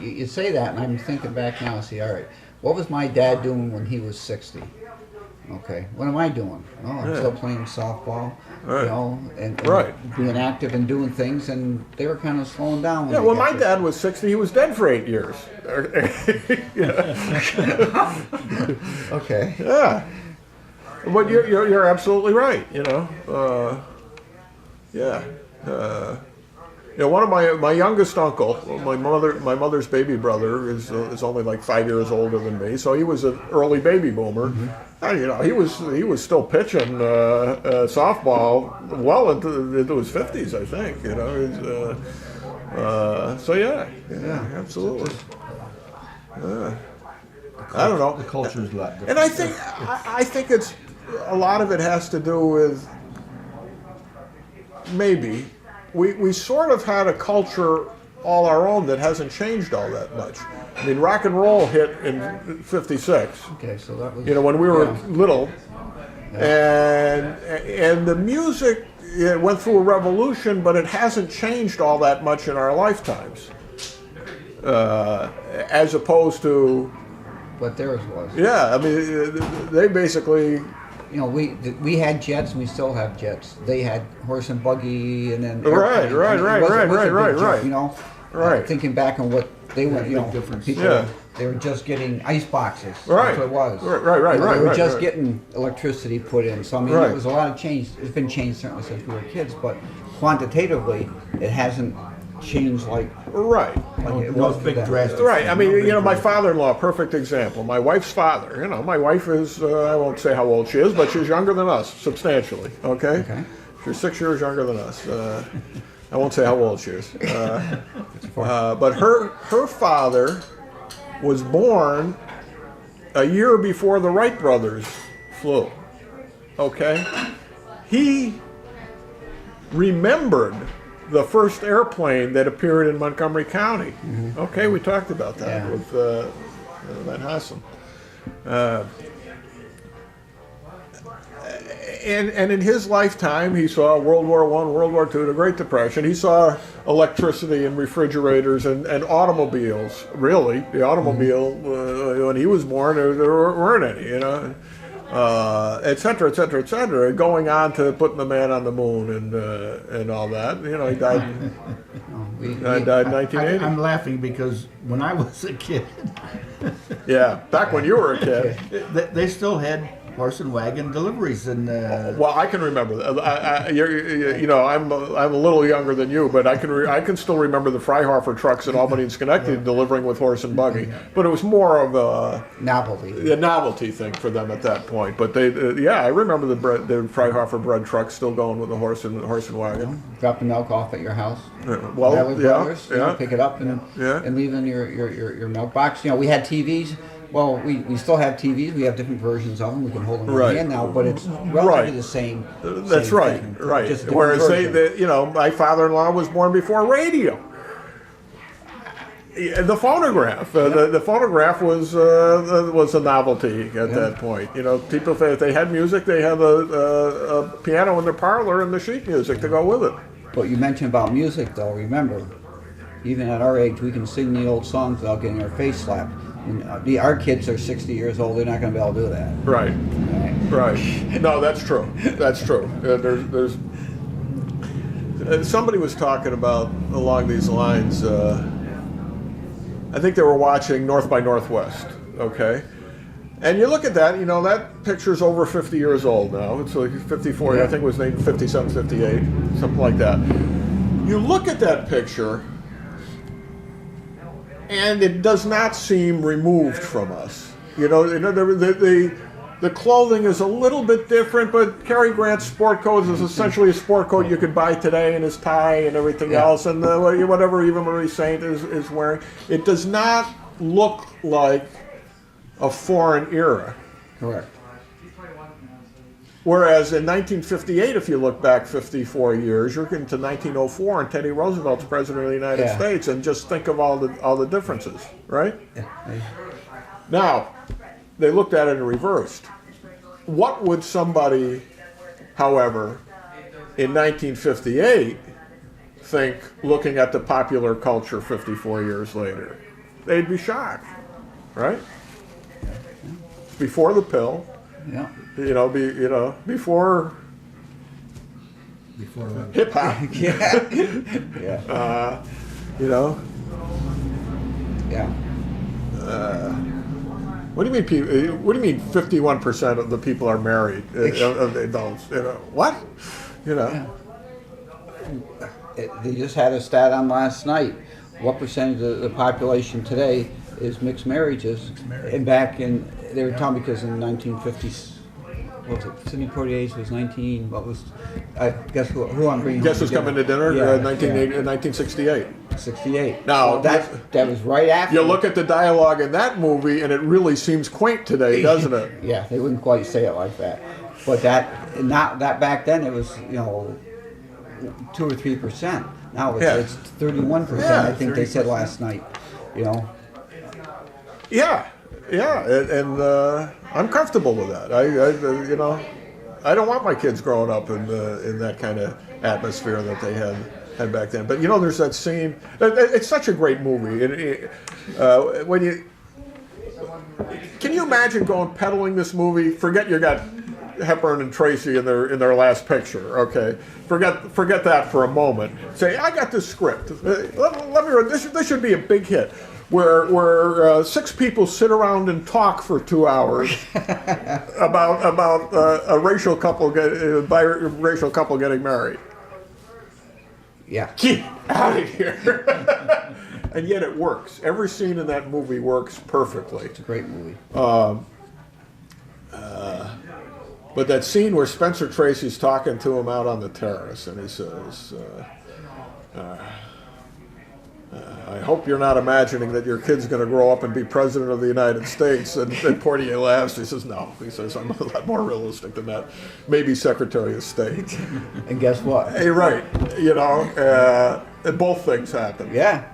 [SPEAKER 3] You say that, and I'm thinking back now. See, all right, what was my dad doing when he was 60? Okay, what am I doing? Well, I'm still playing softball, and being active and doing things, and they were kind of slowing down.
[SPEAKER 1] Yeah, well, my dad was 60. He was dead for 8 years.
[SPEAKER 3] Okay.
[SPEAKER 1] Yeah, but you're absolutely right. One of my youngest uncle, my mother's baby brother, is only like 5 years older than me, so he was an early baby boomer. Mm-hmm. He was still pitching softball well into his 50s, I think. So yeah, absolutely. I don't know.
[SPEAKER 5] The culture is a lot different.
[SPEAKER 1] And I think it's a lot of it has to do with maybe. We sort of had a culture all our own that hasn't changed all that much. I mean, rock and roll hit in '56.
[SPEAKER 3] Okay, so that was.
[SPEAKER 1] When we were little, and the music went through a revolution, but it hasn't changed all that much in our lifetimes, as opposed to.
[SPEAKER 3] What theirs was.
[SPEAKER 1] Yeah, I mean, they basically.
[SPEAKER 3] We had jets, and we still have jets. They had horse and buggy, and then
[SPEAKER 1] Right.
[SPEAKER 3] Thinking back on what they were,
[SPEAKER 5] difference.
[SPEAKER 3] people they were just getting ice boxes.
[SPEAKER 1] Right.
[SPEAKER 3] That's what it was.
[SPEAKER 1] Right.
[SPEAKER 3] They were just getting electricity put in. So I mean,
[SPEAKER 1] Right.
[SPEAKER 3] it was a lot of change. It's been changed certainly since we were kids, but quantitatively, it hasn't changed like
[SPEAKER 1] Right.
[SPEAKER 3] it
[SPEAKER 5] No
[SPEAKER 3] was for
[SPEAKER 5] big
[SPEAKER 3] them.
[SPEAKER 5] drastic.
[SPEAKER 1] Right. I mean,
[SPEAKER 5] No big
[SPEAKER 1] my
[SPEAKER 5] drastic.
[SPEAKER 1] father-in-law, perfect example. My wife's father. My wife is, I won't say how old she is, but she's younger than us, substantially. Okay?
[SPEAKER 3] Okay.
[SPEAKER 1] She's 6 years younger than us. I won't say how old she is. But her father was born a year before the Wright brothers flew. Okay? He remembered the first airplane that appeared in Montgomery County. Mm-hmm. Okay, we talked about that with Van Hassen. And in his lifetime, he saw World War I, World War II, the Great Depression. He saw electricity and refrigerators and automobiles. Really, the automobile, when he was born, there weren't any, et cetera, et cetera, et cetera, going on to putting the man on the moon and all that. He died in 1980.
[SPEAKER 5] I'm laughing because when I was a kid,
[SPEAKER 1] Yeah, back when you were a kid.
[SPEAKER 5] they still had horse and wagon deliveries and
[SPEAKER 1] Well, I can remember that. You know, I'm a little younger than you, but I can still remember the Freihofer trucks in Albany and Schenectady delivering with horse and buggy. But it was more of a novelty thing for them at that point. But I remember the Freihofer bread truck still going with the horse and wagon.
[SPEAKER 3] Drop the milk off at your house.
[SPEAKER 1] Well,
[SPEAKER 3] Brothers, you know, pick it up and leave in your milk box. You know, we had TVs. Well, we still have TVs. We have different versions of them. We can hold them in our hand now, but it's relatively the same.
[SPEAKER 1] That's
[SPEAKER 3] same
[SPEAKER 1] right,
[SPEAKER 3] thing.
[SPEAKER 1] right.
[SPEAKER 3] Just a different
[SPEAKER 1] Whereas
[SPEAKER 3] version.
[SPEAKER 1] you know, my father-in-law was born before radio. The phonograph, the phonograph was a novelty at that point. You know, people, if they had music, they had a piano in their parlor and the sheet music to go with it.
[SPEAKER 3] But you mentioned about music, though. Remember, even at our age, we can sing the old songs without getting our face slapped. And our kids are 60 years old; they're not going to be able to do that.
[SPEAKER 1] Right. No, that's true. That's true. There's somebody was talking about along these lines. I think they were watching North by Northwest. Okay. And you look at that, you know, that picture's over 50 years old now. It's like 54, I think it was named 57, 58, something like that. You look at that picture, and it does not seem removed from us. You know, the clothing is a little bit different, but Cary Grant's sport coat is essentially a sport coat you could buy today, and his tie and everything else, and whatever Eva Marie Saint is wearing. It does not look like a foreign era.
[SPEAKER 3] Correct.
[SPEAKER 1] Whereas in 1958, if you look back 54 years, you're getting to 1904 and Teddy Roosevelt's president of the United States, and just think of all the differences, right?
[SPEAKER 3] Yeah.
[SPEAKER 1] Now, they looked at it in reversed. What would somebody, however, in 1958 think looking at the popular culture 54 years later? They'd be shocked, right? Before the pill.
[SPEAKER 3] Yeah.
[SPEAKER 1] Before hip hop.
[SPEAKER 3] Yeah. Yeah.
[SPEAKER 1] What do you mean? What do you mean? 51% of the people are married of the adults. What?
[SPEAKER 3] They just had a stat on last night. What percentage of the population today is mixed marriages? And back in, they were telling me because in the 1950s, what was it? Sidney Poitier's was 19. What was? I guess who I'm bringing.
[SPEAKER 1] Guess who's coming to dinner?
[SPEAKER 3] Yeah,
[SPEAKER 1] 1968.
[SPEAKER 3] 68.
[SPEAKER 1] Now
[SPEAKER 3] that was right after.
[SPEAKER 1] You look at the dialogue in that movie, and it really seems quaint today, doesn't it?
[SPEAKER 3] Yeah, they wouldn't quite say it like that. But that back then it was 2 or 3%. Now it's 31%. I think they said last night.
[SPEAKER 1] Yeah, and I'm comfortable with that. I don't want my kids growing up in that kind of atmosphere that they had back then. But there's that scene. It's such a great movie. Can you imagine going peddling this movie? Forget you got Hepburn and Tracy in their last picture. Okay, forget that for a moment. Say, I got this script. Let me read this. This should be a big hit. Where 6 people sit around and talk for 2 hours about a racial couple biracial couple getting married.
[SPEAKER 3] Yeah.
[SPEAKER 1] Get out of here. And yet it works. Every scene in that movie works perfectly.
[SPEAKER 3] It's a great movie.
[SPEAKER 1] But that scene where Spencer Tracy's talking to him out on the terrace, and he says, I hope you're not imagining that your kid's going to grow up and be president of the United States. And Poitier laughs. He says, no. He says, I'm a lot more realistic than that. Maybe Secretary of State.
[SPEAKER 3] And guess what?
[SPEAKER 1] Hey, right. Both things happen.
[SPEAKER 3] Yeah.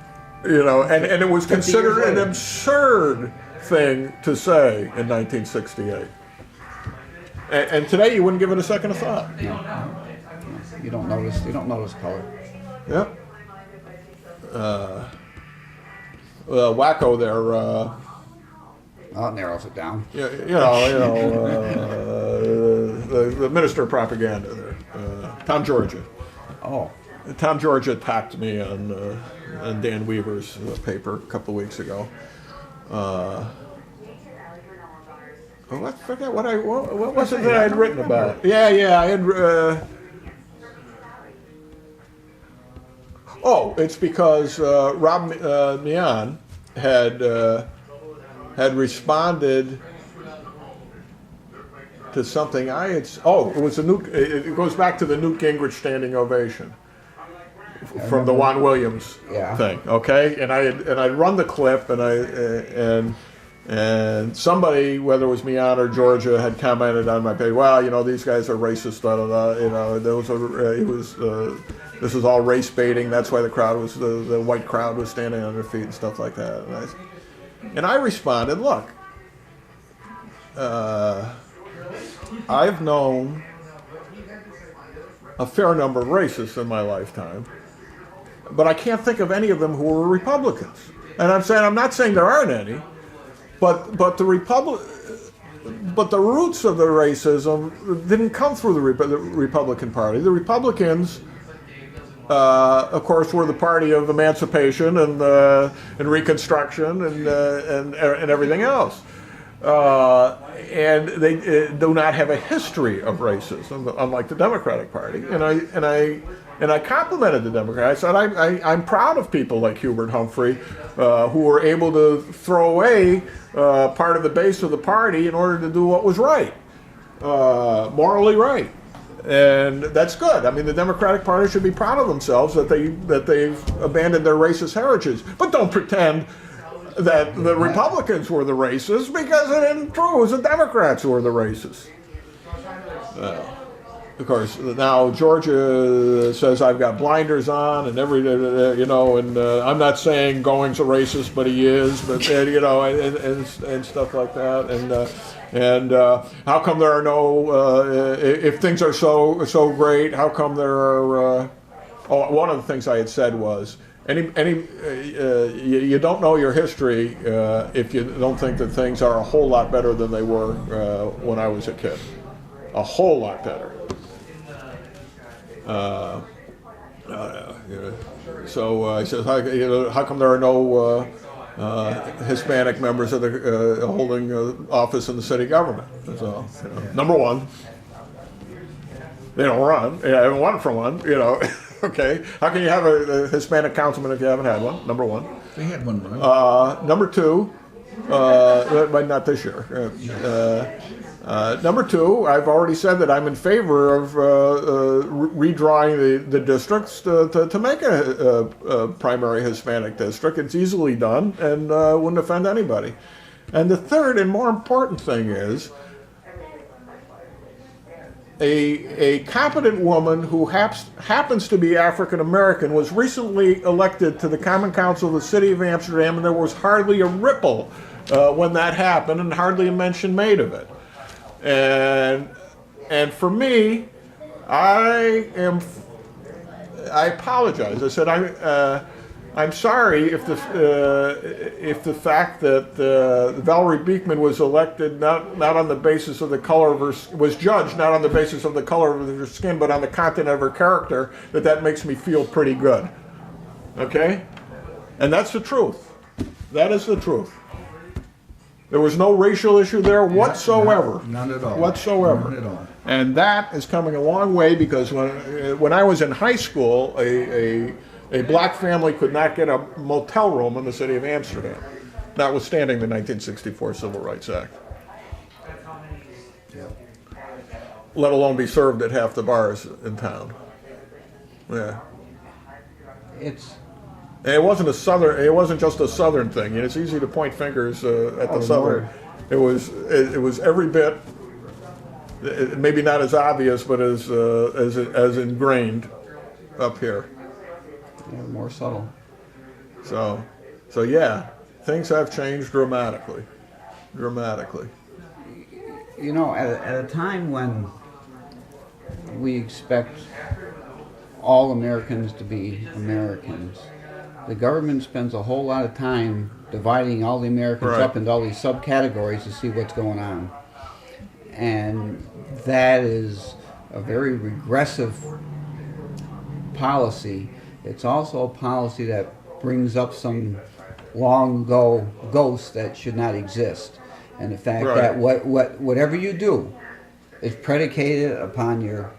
[SPEAKER 1] And it was considered an absurd thing to say in 1968. And today you wouldn't give it a second of thought.
[SPEAKER 3] No. You don't notice color.
[SPEAKER 1] Yeah. Wacko there.
[SPEAKER 3] That narrows it down.
[SPEAKER 1] The minister of propaganda there, Tom Georgia.
[SPEAKER 3] Oh.
[SPEAKER 1] Tom Georgia attacked me on Dan Weaver's paper a couple of weeks ago. I forget what was it that I had written about? Yeah, I had. It's because Rob Mian had responded to something I had. It was it goes back to the Newt Gingrich standing ovation from the Juan Williams thing. Okay, and I'd run the clip, and somebody, whether it was Mian or Georgia, had commented on my page. Well, these guys are racist. This was all race baiting. That's why the white crowd was standing on their feet and stuff like that. And I responded, look. I've known a fair number of racists in my lifetime, but I can't think of any of them who were Republicans. And I'm not saying there aren't any, but the roots of the racism didn't come through the Republican Party. The Republicans, of course, were the party of emancipation and Reconstruction and everything else. And they do not have a history of racism, unlike the Democratic Party. And I complimented the Democrats. I said I'm proud of people like Hubert Humphrey, who were able to throw away part of the base of the party in order to do what was right, morally right. And that's good. I mean, the Democratic Party should be proud of themselves that they've abandoned their racist heritage. But don't pretend that the Republicans were the racists, because it isn't true. It was the Democrats who were the racists. Of course, now Georgia says I've got blinders on, and and I'm not saying Going's a racist, but he is, but and stuff like that, and how come there are no? If things are so great, how come there are? One of the things I had said was, you don't know your history if you don't think that things are a whole lot better than they were when I was a kid. A whole lot better. So I said, how come there are no Hispanic members of the holding office in the city government? So, number one, they don't run. I haven't run for one. Okay. How can you have a Hispanic councilman if you haven't had one? Number one.
[SPEAKER 5] They had one.
[SPEAKER 1] Number two, but not this year. Number two, I've already said that I'm in favor of redrawing the districts to make a primary Hispanic district. It's easily done and wouldn't offend anybody. And the third and more important thing is a competent woman who happens to be African American was recently elected to the Common Council of the City of Amsterdam, and there was hardly a ripple when that happened, and hardly a mention made of it. And for me, I apologize. I said I'm sorry if the fact that Valerie Beekman was elected not on the basis of the color of her, was judged not on the basis of the color of her skin, but on the content of her character, that makes me feel pretty good. Okay? And that's the truth. That is the truth. There was no racial issue there whatsoever.
[SPEAKER 5] None at all.
[SPEAKER 1] Whatsoever.
[SPEAKER 5] None at all.
[SPEAKER 1] And that is coming a long way, because when I was in high school, a black family could not get a motel room in the city of Amsterdam, notwithstanding the 1964 Civil Rights Act.
[SPEAKER 5] Yeah.
[SPEAKER 1] Let alone be served at half the bars in town. Yeah. And it wasn't just a southern thing. It's easy to point fingers at the southern. It was every bit, maybe not as obvious, but as ingrained up here.
[SPEAKER 3] Yeah, more subtle.
[SPEAKER 1] So yeah, things have changed dramatically.
[SPEAKER 3] At a time when we expect all Americans to be Americans, the government spends a whole lot of time dividing all the Americans up into all these subcategories to see what's going on. And that is a very regressive policy. It's also a policy that brings up some long ago ghosts that should not exist. and the fact
[SPEAKER 1] Right.
[SPEAKER 3] that whatever you do is predicated upon your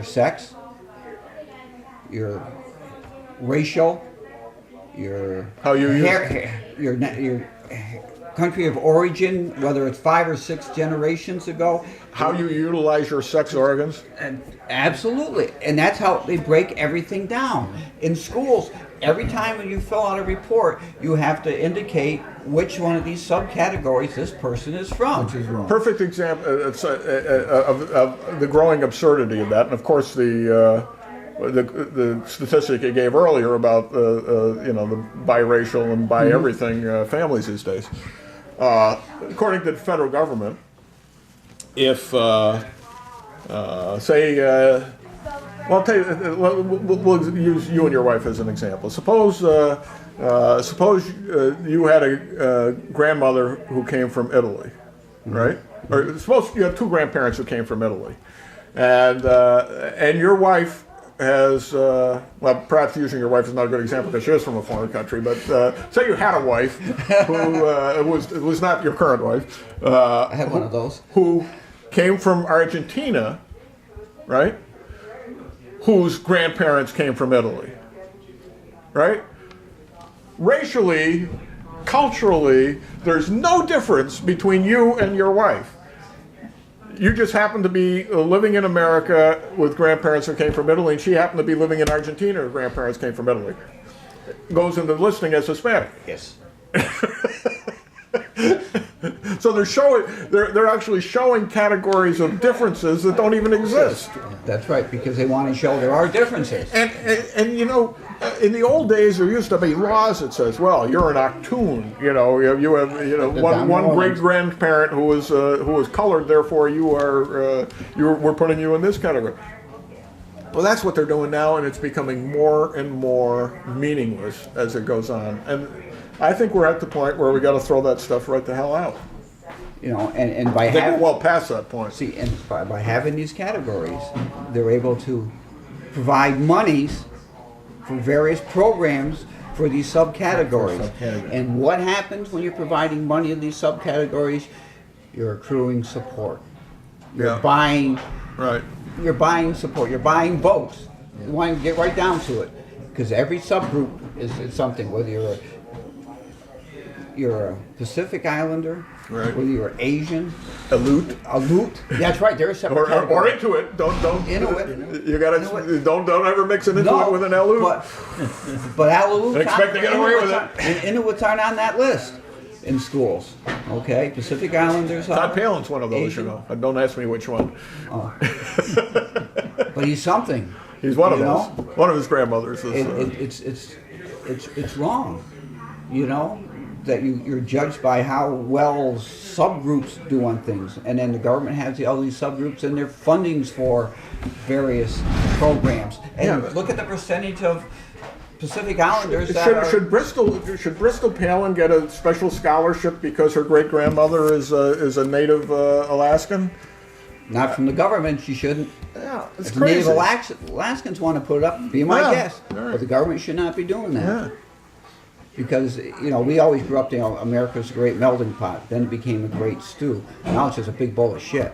[SPEAKER 3] sex, your racial, your
[SPEAKER 1] How you use-
[SPEAKER 3] your country of origin, whether it's 5 or 6 generations ago.
[SPEAKER 1] How you utilize your sex organs?
[SPEAKER 3] And absolutely, and that's how they break everything down in schools. Every time when you fill out a report, you have to indicate which one of these subcategories this person is from.
[SPEAKER 5] Which is wrong.
[SPEAKER 1] Perfect example of the growing absurdity of that, and of course the statistic you gave earlier about the biracial and bi everything families these days. According to the federal government, if say, well, I'll tell you, we'll use you and your wife as an example. Suppose you had a grandmother who came from Italy, right? Or suppose you had 2 grandparents who came from Italy, and your wife has, well, perhaps using your wife is not a good example because she is from a foreign country, but say you had a wife who was not your current wife.
[SPEAKER 3] I had one of those.
[SPEAKER 1] Who came from Argentina, right? Whose grandparents came from Italy, right? Racially, culturally, there's no difference between you and your wife. You just happen to be living in America with grandparents who came from Italy, and she happened to be living in Argentina where grandparents came from Italy. Goes into the listing as Hispanic.
[SPEAKER 3] Yes.
[SPEAKER 1] So they're actually showing categories of differences that don't even exist.
[SPEAKER 3] That's right, because they want to show there are differences.
[SPEAKER 1] And you know, in the old days there used to be laws that says, well, you're an Octoon. You know, you have one great grandparent who was colored, therefore we're putting you in this category. Well, that's what they're doing now, and it's becoming more and more meaningless as it goes on. And I think we're at the point where we got to throw that stuff right the hell out.
[SPEAKER 3] You know, and by
[SPEAKER 1] I think
[SPEAKER 3] having
[SPEAKER 1] we're well past that point.
[SPEAKER 3] see, and by having these categories, they're able to provide monies for various programs for these subcategories.
[SPEAKER 5] Subcategories.
[SPEAKER 3] And what happens when you're providing money in these subcategories? You're accruing support. You're
[SPEAKER 1] Yeah.
[SPEAKER 3] buying.
[SPEAKER 1] Right.
[SPEAKER 3] You're buying support. You're buying votes. You want to get right down to it, because every subgroup is something. Whether you're a Pacific Islander,
[SPEAKER 1] Right.
[SPEAKER 3] whether you're Asian,
[SPEAKER 1] Aleut.
[SPEAKER 3] That's right. They're a separate
[SPEAKER 1] Or
[SPEAKER 3] category.
[SPEAKER 1] into it. Don't.
[SPEAKER 3] Inuit.
[SPEAKER 1] You gotta.
[SPEAKER 3] Inuit.
[SPEAKER 1] Don't ever mix it into it with an Aleut.
[SPEAKER 3] But Aleut,
[SPEAKER 1] Expect to get away with
[SPEAKER 3] it. Inuits aren't on that list in schools. Okay, Pacific Islanders are.
[SPEAKER 1] Todd Palin's one of those,
[SPEAKER 3] Asian.
[SPEAKER 1] you know. And don't ask me which one.
[SPEAKER 3] But he's something.
[SPEAKER 1] He's one of
[SPEAKER 3] You
[SPEAKER 1] those.
[SPEAKER 3] know?
[SPEAKER 1] One of his grandmothers is.
[SPEAKER 3] It's wrong. You know that you're judged by how well subgroups do on things, and then the government has all these subgroups and their fundings for various programs. And
[SPEAKER 1] Yeah, but-
[SPEAKER 3] look at the percentage of Pacific Islanders that are.
[SPEAKER 1] Should Bristol Palin get a special scholarship because her great grandmother is a native Alaskan?
[SPEAKER 3] Not from the government, she shouldn't.
[SPEAKER 1] Yeah, it's
[SPEAKER 3] If the Native
[SPEAKER 1] crazy.
[SPEAKER 3] Alaskans want to put it up, be my
[SPEAKER 1] Yeah,
[SPEAKER 3] guest.
[SPEAKER 1] right.
[SPEAKER 3] But the government should not be doing that.
[SPEAKER 1] Yeah.
[SPEAKER 3] Because, you know, we always grew up, you know, America's a great melting pot. Then it became a great stew. Now it's just a big bowl of shit.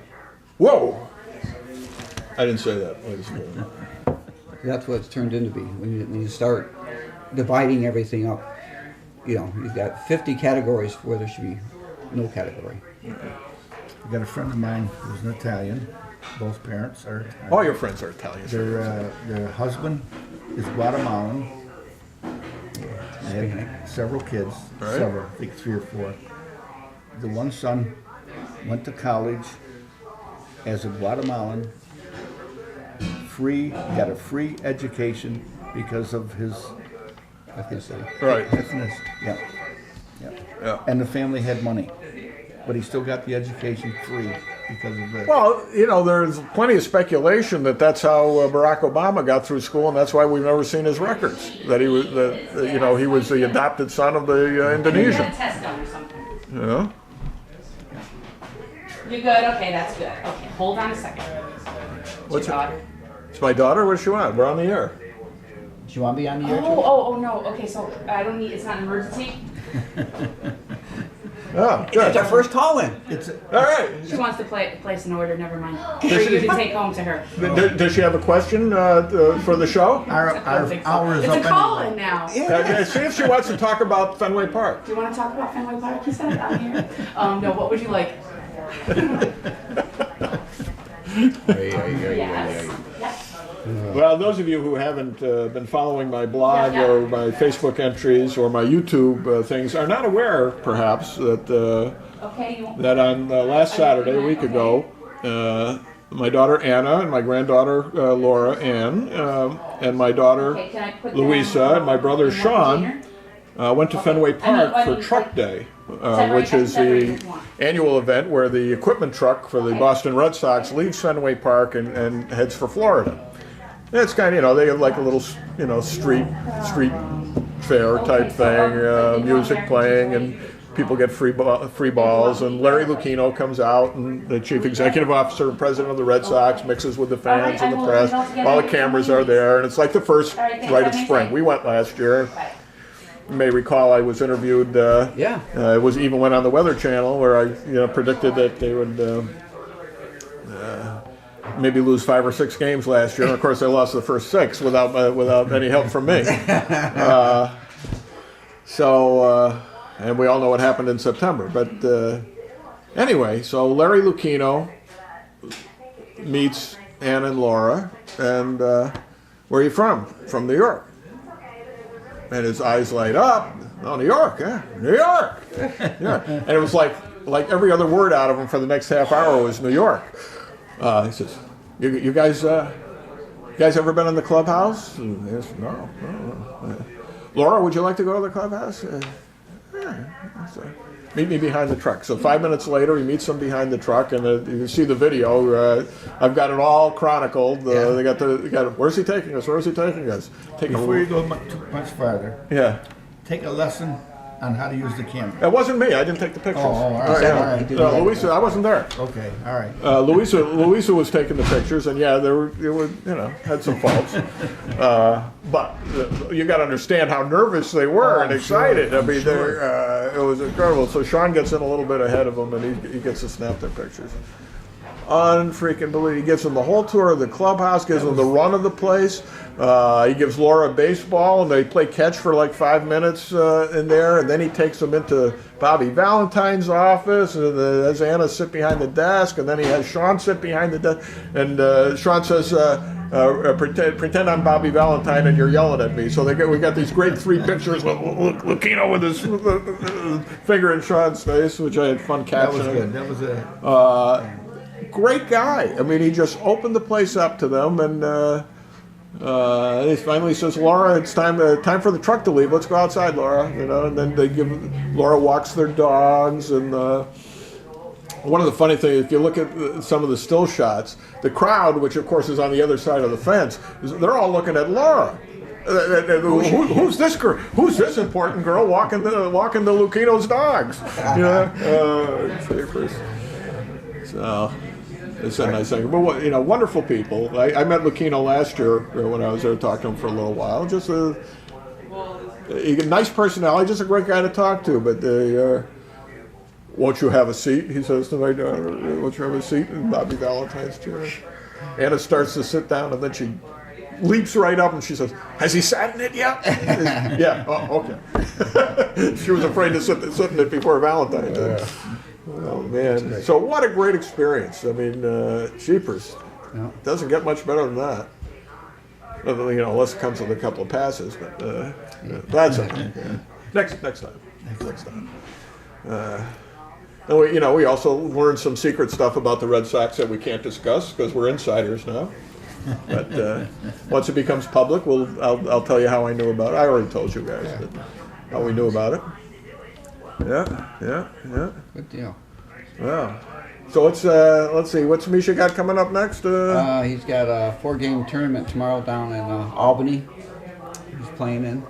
[SPEAKER 1] Whoa! I didn't say that, ladies and gentlemen.
[SPEAKER 3] That's what it's turned into be. When you start dividing everything up, you know, you've got 50 categories where there should be no category.
[SPEAKER 5] I got a friend of mine who's an Italian. Both parents are Italian.
[SPEAKER 1] All your friends are Italian.
[SPEAKER 5] Their husband is Guatemalan. They had several kids,
[SPEAKER 1] Right.
[SPEAKER 5] several, I think 3 or 4. The one son went to college as a Guatemalan, got a free education because of his
[SPEAKER 3] Ethnicity.
[SPEAKER 1] Right.
[SPEAKER 5] ethnicity. Yeah.
[SPEAKER 1] Yeah.
[SPEAKER 5] And the family had money, but he still got the education free because of that.
[SPEAKER 1] Well, you know, there's plenty of speculation that that's how Barack Obama got through school, and that's why we've never seen his records. That he was the adopted son of the
[SPEAKER 2] You had a
[SPEAKER 1] Indonesian.
[SPEAKER 2] test done or something.
[SPEAKER 1] You know.
[SPEAKER 2] You're good? Okay, that's good. Okay, hold on a second.
[SPEAKER 1] What's
[SPEAKER 2] your
[SPEAKER 1] it?
[SPEAKER 2] daughter?
[SPEAKER 1] It's my daughter. What does she want? We're on the air.
[SPEAKER 3] Do you want to be on the air too?
[SPEAKER 2] Oh, no. Okay, so I don't need, it's not an emergency?
[SPEAKER 1] Oh,
[SPEAKER 3] It's our
[SPEAKER 1] good.
[SPEAKER 3] first call-in.
[SPEAKER 5] It's
[SPEAKER 1] All right.
[SPEAKER 2] She wants to place an order. Never mind. For you to take home to her.
[SPEAKER 1] Does she have a question for the show?
[SPEAKER 5] our hour is
[SPEAKER 2] It's
[SPEAKER 5] up
[SPEAKER 2] a call
[SPEAKER 5] anyway.
[SPEAKER 2] in now.
[SPEAKER 1] See if she wants to talk about Fenway Park.
[SPEAKER 2] Do you want to talk about Fenway Park? You said on here. No. What would you like?
[SPEAKER 1] Well, those of you who haven't been following my blog or my Facebook entries or my YouTube things are not aware, perhaps, that
[SPEAKER 2] Okay.
[SPEAKER 1] that on last Saturday, a week ago, my daughter Anna and my granddaughter Laura Ann and my daughter
[SPEAKER 2] Okay, can I put
[SPEAKER 1] Louisa
[SPEAKER 2] down,
[SPEAKER 1] and my brother
[SPEAKER 2] in that
[SPEAKER 1] Sean
[SPEAKER 2] container?
[SPEAKER 1] went to Fenway Park for Truck Day, which is the annual event where the equipment truck for the Boston Red Sox leaves Fenway Park and heads for Florida. And it's kind of, they have like a little, street fair type thing, music playing, and people get free balls. And Larry Lucchino comes out, and the chief executive officer and president of the Red Sox mixes with the fans and the press. All the cameras are there, and it's like the first rite of spring. We went last year. You may recall I was interviewed. It was even went on the Weather Channel where I predicted that they would maybe lose 5 or 6 games last year. And of course, they lost the first 6 without any help from me. And we all know what happened in September. But anyway, so Larry Lucchino meets Ann and Laura, and where are you from? From New York. And his eyes light up. Oh, New York, yeah, New York. Yeah. And it was like every other word out of him for the next half hour was New York. He says, "You guys ever been in the clubhouse?" And he says, no. Laura, would you like to go to the clubhouse? Meet me behind the truck. So 5 minutes later, he meets them behind the truck, and you can see the video. I've got it all chronicled. They got where's he taking us? Where's he taking us?
[SPEAKER 5] Before you go much farther, take a lesson on how to use the camera.
[SPEAKER 1] It wasn't me. I didn't take the pictures.
[SPEAKER 5] All right.
[SPEAKER 1] Louisa, I wasn't there.
[SPEAKER 5] Okay, all right.
[SPEAKER 1] Louisa was taking the pictures, and there were had some faults. But you got to understand how nervous they were and excited.
[SPEAKER 5] Sure,
[SPEAKER 1] I mean, it was incredible. So Sean gets in a little bit ahead of them, and he gets to snap their pictures. Unfreaking believe. He gives them the whole tour of the clubhouse, gives them the run of the place. He gives Laura a baseball, and they play catch for like 5 minutes in there, and then he takes them into Bobby Valentine's office, and has Anna sit behind the desk, and then he has Sean sit behind the desk, and Sean says, pretend I'm Bobby Valentine and you're yelling at me. So we got these great 3 pictures with Lucchino with his finger in Sean's face, which I had fun captioning.
[SPEAKER 5] That was good. That was a
[SPEAKER 1] great guy. I mean, he just opened the place up to them, and he finally says, "Laura, it's time for the truck to leave. Let's go outside, Laura." And then Laura walks their dogs, and one of the funny things, if you look at some of the still shots, the crowd, which of course is on the other side of the fence, they're all looking at Laura. Who's this girl? Who's this important girl walking the Lucchino's dogs? So it's a nice thing. But wonderful people. I met Lucchino last year when I was there talking to him for a little while. Just a nice personality, just a great guy to talk to. But won't you have a seat? He says to my daughter, "Won't you have a seat in Bobby Valentine's chair?" Anna starts to sit down, and then she leaps right up and she says, "Has he sat in it yet?" Yeah. Oh, okay. She was afraid to sit in it before Valentine's Day. Oh man! So what a great experience. I mean, Jeepers. Doesn't get much better than that. Unless it comes with a couple of passes, but that's okay. Next time. And we also learned some secret stuff about the Red Sox that we can't discuss because we're insiders now. But once it becomes public, I'll tell you how I knew about it. I already told you guys how we knew about it. Yeah.
[SPEAKER 3] Good deal.
[SPEAKER 1] Well, so let's see, what's Misha got coming up next?
[SPEAKER 3] He's got a 4-game tournament tomorrow down in Albany. He's playing in.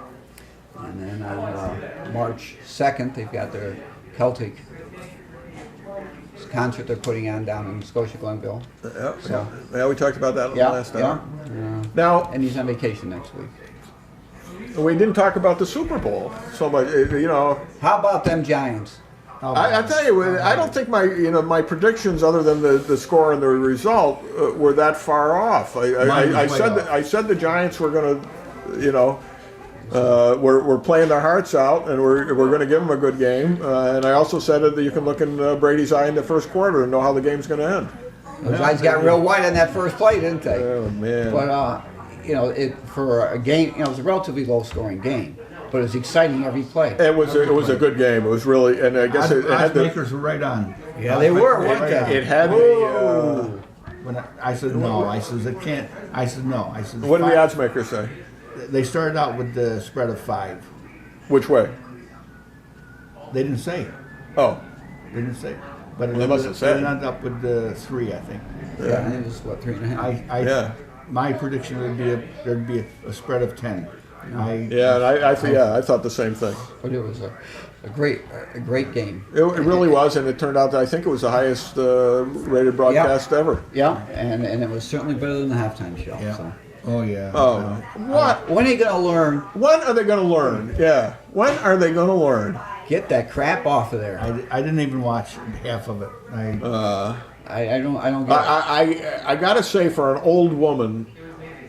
[SPEAKER 3] And then on March 2nd, they've got their Celtic concert they're putting on down in Scotia Glenville.
[SPEAKER 1] Yeah, we talked about that last time. Now,
[SPEAKER 3] and he's on vacation next week.
[SPEAKER 1] We didn't talk about the Super Bowl so much,
[SPEAKER 3] How about them Giants?
[SPEAKER 1] I tell you, I don't think my predictions, other than the score and the result, were that far off. I said the Giants were going to, we're playing their hearts out, and we're going to give them a good game. And I also said that you can look in Brady's eye in the first quarter and know how the game's going to end.
[SPEAKER 3] Those guys got real white on that first play, didn't they?
[SPEAKER 1] Oh man!
[SPEAKER 3] But for a game, it was a relatively low-scoring game, but it was exciting every play.
[SPEAKER 1] It was a good game. It was really, and I guess it had the
[SPEAKER 5] makers were right on.
[SPEAKER 3] Yeah, they were, weren't they?
[SPEAKER 1] It had the.
[SPEAKER 5] When I said no, I said it can't. I said no. I said
[SPEAKER 1] What did the
[SPEAKER 5] 5.
[SPEAKER 1] odds makers say?
[SPEAKER 5] They started out with the spread of 5.
[SPEAKER 1] Which way?
[SPEAKER 5] They didn't say.
[SPEAKER 1] Oh,
[SPEAKER 5] They didn't say. But
[SPEAKER 1] They must have said.
[SPEAKER 5] They ended up with the 3, I think.
[SPEAKER 3] Yeah, and it was, 3.5?
[SPEAKER 1] yeah.
[SPEAKER 5] My prediction would be there'd be a spread of 10.
[SPEAKER 1] Yeah, and I thought the same thing.
[SPEAKER 3] But it was a great game.
[SPEAKER 1] It really was, and it turned out that I think it was the highest rated broadcast ever.
[SPEAKER 3] Yeah, and it was certainly better than the halftime show.
[SPEAKER 5] Yeah.
[SPEAKER 3] So.
[SPEAKER 5] Oh yeah.
[SPEAKER 1] Oh, what?
[SPEAKER 3] When are you going to learn?
[SPEAKER 1] When are they going to learn? Yeah. When are they going to learn?
[SPEAKER 3] Get that crap off of there.
[SPEAKER 5] I didn't even watch half of it.
[SPEAKER 3] I don't get it.
[SPEAKER 1] I got to say, for an old woman,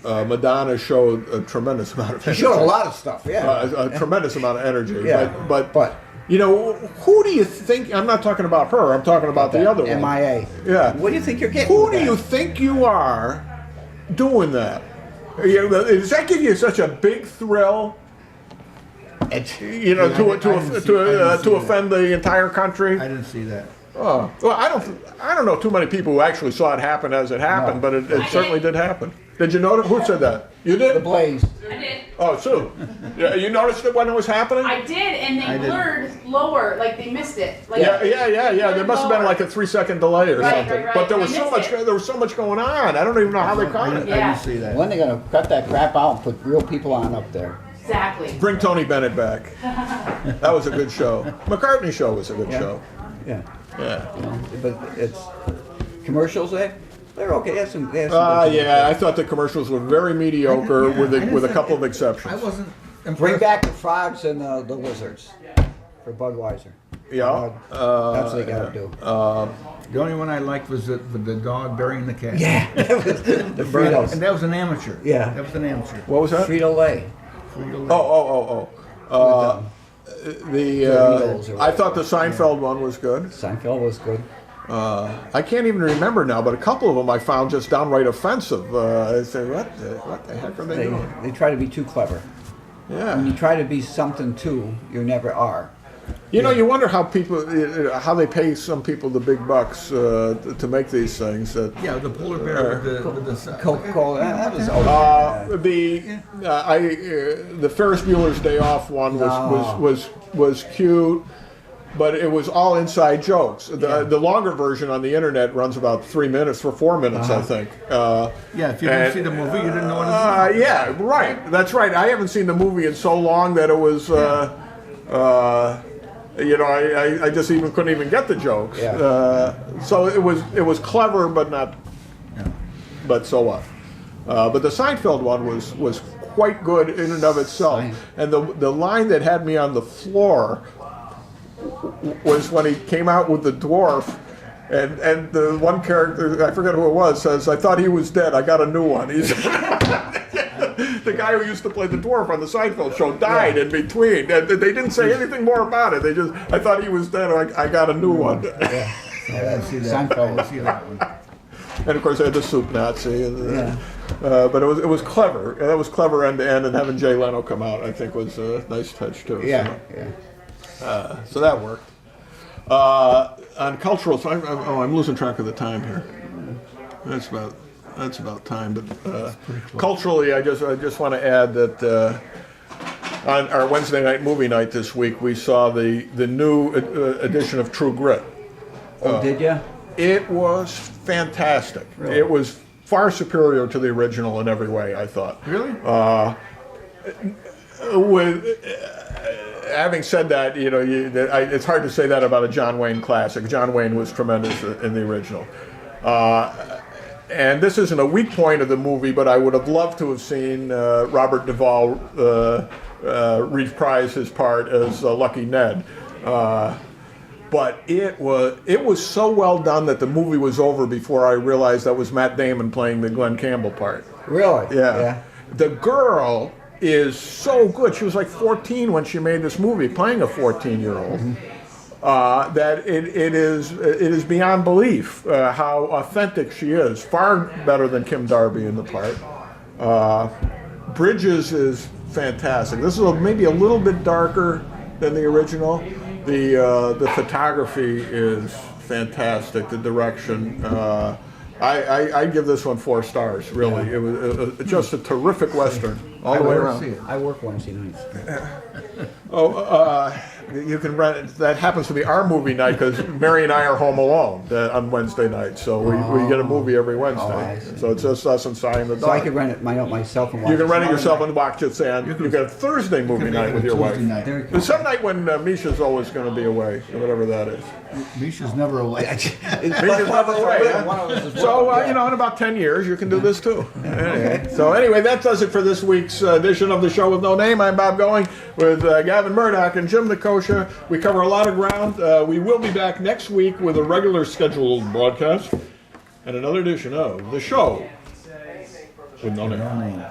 [SPEAKER 1] Madonna showed a tremendous amount of energy.
[SPEAKER 3] She showed a lot of stuff, yeah.
[SPEAKER 1] A tremendous amount of energy.
[SPEAKER 3] Yeah.
[SPEAKER 1] But who do you think? I'm not talking about her. I'm talking about the other one.
[SPEAKER 3] MIA.
[SPEAKER 1] Yeah.
[SPEAKER 3] What do you think you're getting?
[SPEAKER 1] Who
[SPEAKER 3] with
[SPEAKER 1] do
[SPEAKER 3] that?
[SPEAKER 1] you think you are doing that? Does that give you such a big thrill? To offend the entire country?
[SPEAKER 5] I didn't see that.
[SPEAKER 1] Oh, well, I don't know too many people who actually saw it happen as it happened, but it certainly did happen. Did you notice? Who said that? You did?
[SPEAKER 3] The Blaze.
[SPEAKER 2] I did.
[SPEAKER 1] Oh, Sue. Yeah, you noticed it when it was happening?
[SPEAKER 2] I did, and
[SPEAKER 5] I
[SPEAKER 2] they
[SPEAKER 5] didn't.
[SPEAKER 2] blurred lower, like they missed it. Like,
[SPEAKER 1] Yeah. There must have been like a 3-second delay or
[SPEAKER 2] Right,
[SPEAKER 1] something.
[SPEAKER 2] right.
[SPEAKER 1] But there
[SPEAKER 2] I
[SPEAKER 1] was so
[SPEAKER 2] missed
[SPEAKER 1] much.
[SPEAKER 2] it.
[SPEAKER 1] There was so much going on. I don't even know how they caught
[SPEAKER 5] I
[SPEAKER 1] it.
[SPEAKER 2] Yeah.
[SPEAKER 5] didn't see that.
[SPEAKER 3] When are they going to cut that crap out and put real people on up there?
[SPEAKER 2] Exactly.
[SPEAKER 1] Bring Tony Bennett back. That was a good show. McCartney show was a good show.
[SPEAKER 3] Yeah.
[SPEAKER 1] Yeah.
[SPEAKER 3] But it's commercials. They're okay. They have some good
[SPEAKER 1] Yeah. I thought the commercials were very mediocre, with a couple of exceptions.
[SPEAKER 5] I wasn't impressed.
[SPEAKER 3] Bring back the frogs and the lizards for Budweiser.
[SPEAKER 1] Yeah.
[SPEAKER 3] That's what they got to do.
[SPEAKER 5] The only one I liked was the dog burying the cat.
[SPEAKER 3] Yeah, the Fritos.
[SPEAKER 5] And that was an amateur.
[SPEAKER 3] Yeah.
[SPEAKER 5] That was an amateur.
[SPEAKER 1] What was that?
[SPEAKER 3] Frito Lay.
[SPEAKER 1] Oh. I thought the Seinfeld one was good.
[SPEAKER 3] Seinfeld was good.
[SPEAKER 1] I can't even remember now, but a couple of them I found just downright offensive. I said, what the heck are they doing?
[SPEAKER 3] They try to be too clever. When
[SPEAKER 1] Yeah.
[SPEAKER 3] you try to be something too, you never are.
[SPEAKER 1] You wonder how how they pay some people the big bucks to make these things.
[SPEAKER 5] Yeah, the polar bear with the
[SPEAKER 3] Coca-Cola, that was okay.
[SPEAKER 1] The Ferris Bueller's Day Off one was cute, but it was all inside jokes. The longer version on the internet runs about 4 minutes, I think.
[SPEAKER 5] Yeah, if you didn't see the movie, you didn't know what it was.
[SPEAKER 1] Yeah, right. That's right. I haven't seen the movie in so long that it was. I just couldn't even get the jokes.
[SPEAKER 3] Yeah.
[SPEAKER 1] So it was clever, but not. But so what? But the Seinfeld one was quite good in and of itself. And the line that had me on the floor was when he came out with the dwarf. And the one character, I forget who it was, says, "I thought he was dead. I got a new one." He's the guy who used to play the dwarf on the Seinfeld show died in between. And they didn't say anything more about it. I thought he was dead. I got a new one.
[SPEAKER 5] I didn't see that. I didn't see that one.
[SPEAKER 1] And of course, they had the soup Nazi. But it was clever. That was clever end to end. And having Jay Leno come out, I think, was a nice touch too. So that worked. On cultural, I'm losing track of the time here. That's about time. But culturally, I just want to add that on our Wednesday night movie night this week, we saw the new edition of True Grit.
[SPEAKER 3] Did you?
[SPEAKER 1] It was fantastic.
[SPEAKER 3] Really?
[SPEAKER 1] It was far superior to the original in every way, I thought.
[SPEAKER 5] Really?
[SPEAKER 1] Having said that, it's hard to say that about a John Wayne classic. John Wayne was tremendous in the original. And this isn't a weak point of the movie, but I would have loved to have seen Robert Duvall reprise his part as Lucky Ned. but it was so well done that the movie was over before I realized that was Matt Damon playing the Glenn Campbell part.
[SPEAKER 3] Really?
[SPEAKER 1] Yeah. The girl is so good. She was like 14 when she made this movie, playing a 14-year-old. That it is beyond belief how authentic she is. Far better than Kim Darby in the part. Bridges is fantastic. This is maybe a little bit darker than the original. The photography is fantastic. The direction. I give this one 4 stars. Really, it was just a terrific Western all the way around.
[SPEAKER 3] I work Wednesday nights.
[SPEAKER 1] You can rent it. That happens to be our movie night because Mary and I are home alone on Wednesday night, so we get a movie every Wednesday. So it's just us and Cy and the dog.
[SPEAKER 3] So I could rent it myself and watch
[SPEAKER 1] You can
[SPEAKER 3] it
[SPEAKER 1] rent it
[SPEAKER 3] tomorrow
[SPEAKER 1] yourself
[SPEAKER 3] night.
[SPEAKER 1] and watch it, and you get a Thursday movie night with your wife.
[SPEAKER 3] There you go.
[SPEAKER 1] There's some night when Misha's always going to be away, whatever that is.
[SPEAKER 5] Misha's never away.
[SPEAKER 1] Misha's never away. So, in about 10 years, you can do this too. So anyway, that does it for this week's edition of the Show with No Name. I'm Bob Going with Gavin Murdoch and Jim Nikosha. We cover a lot of ground. We will be back next week with a regular scheduled broadcast and another edition of the Show with No Name.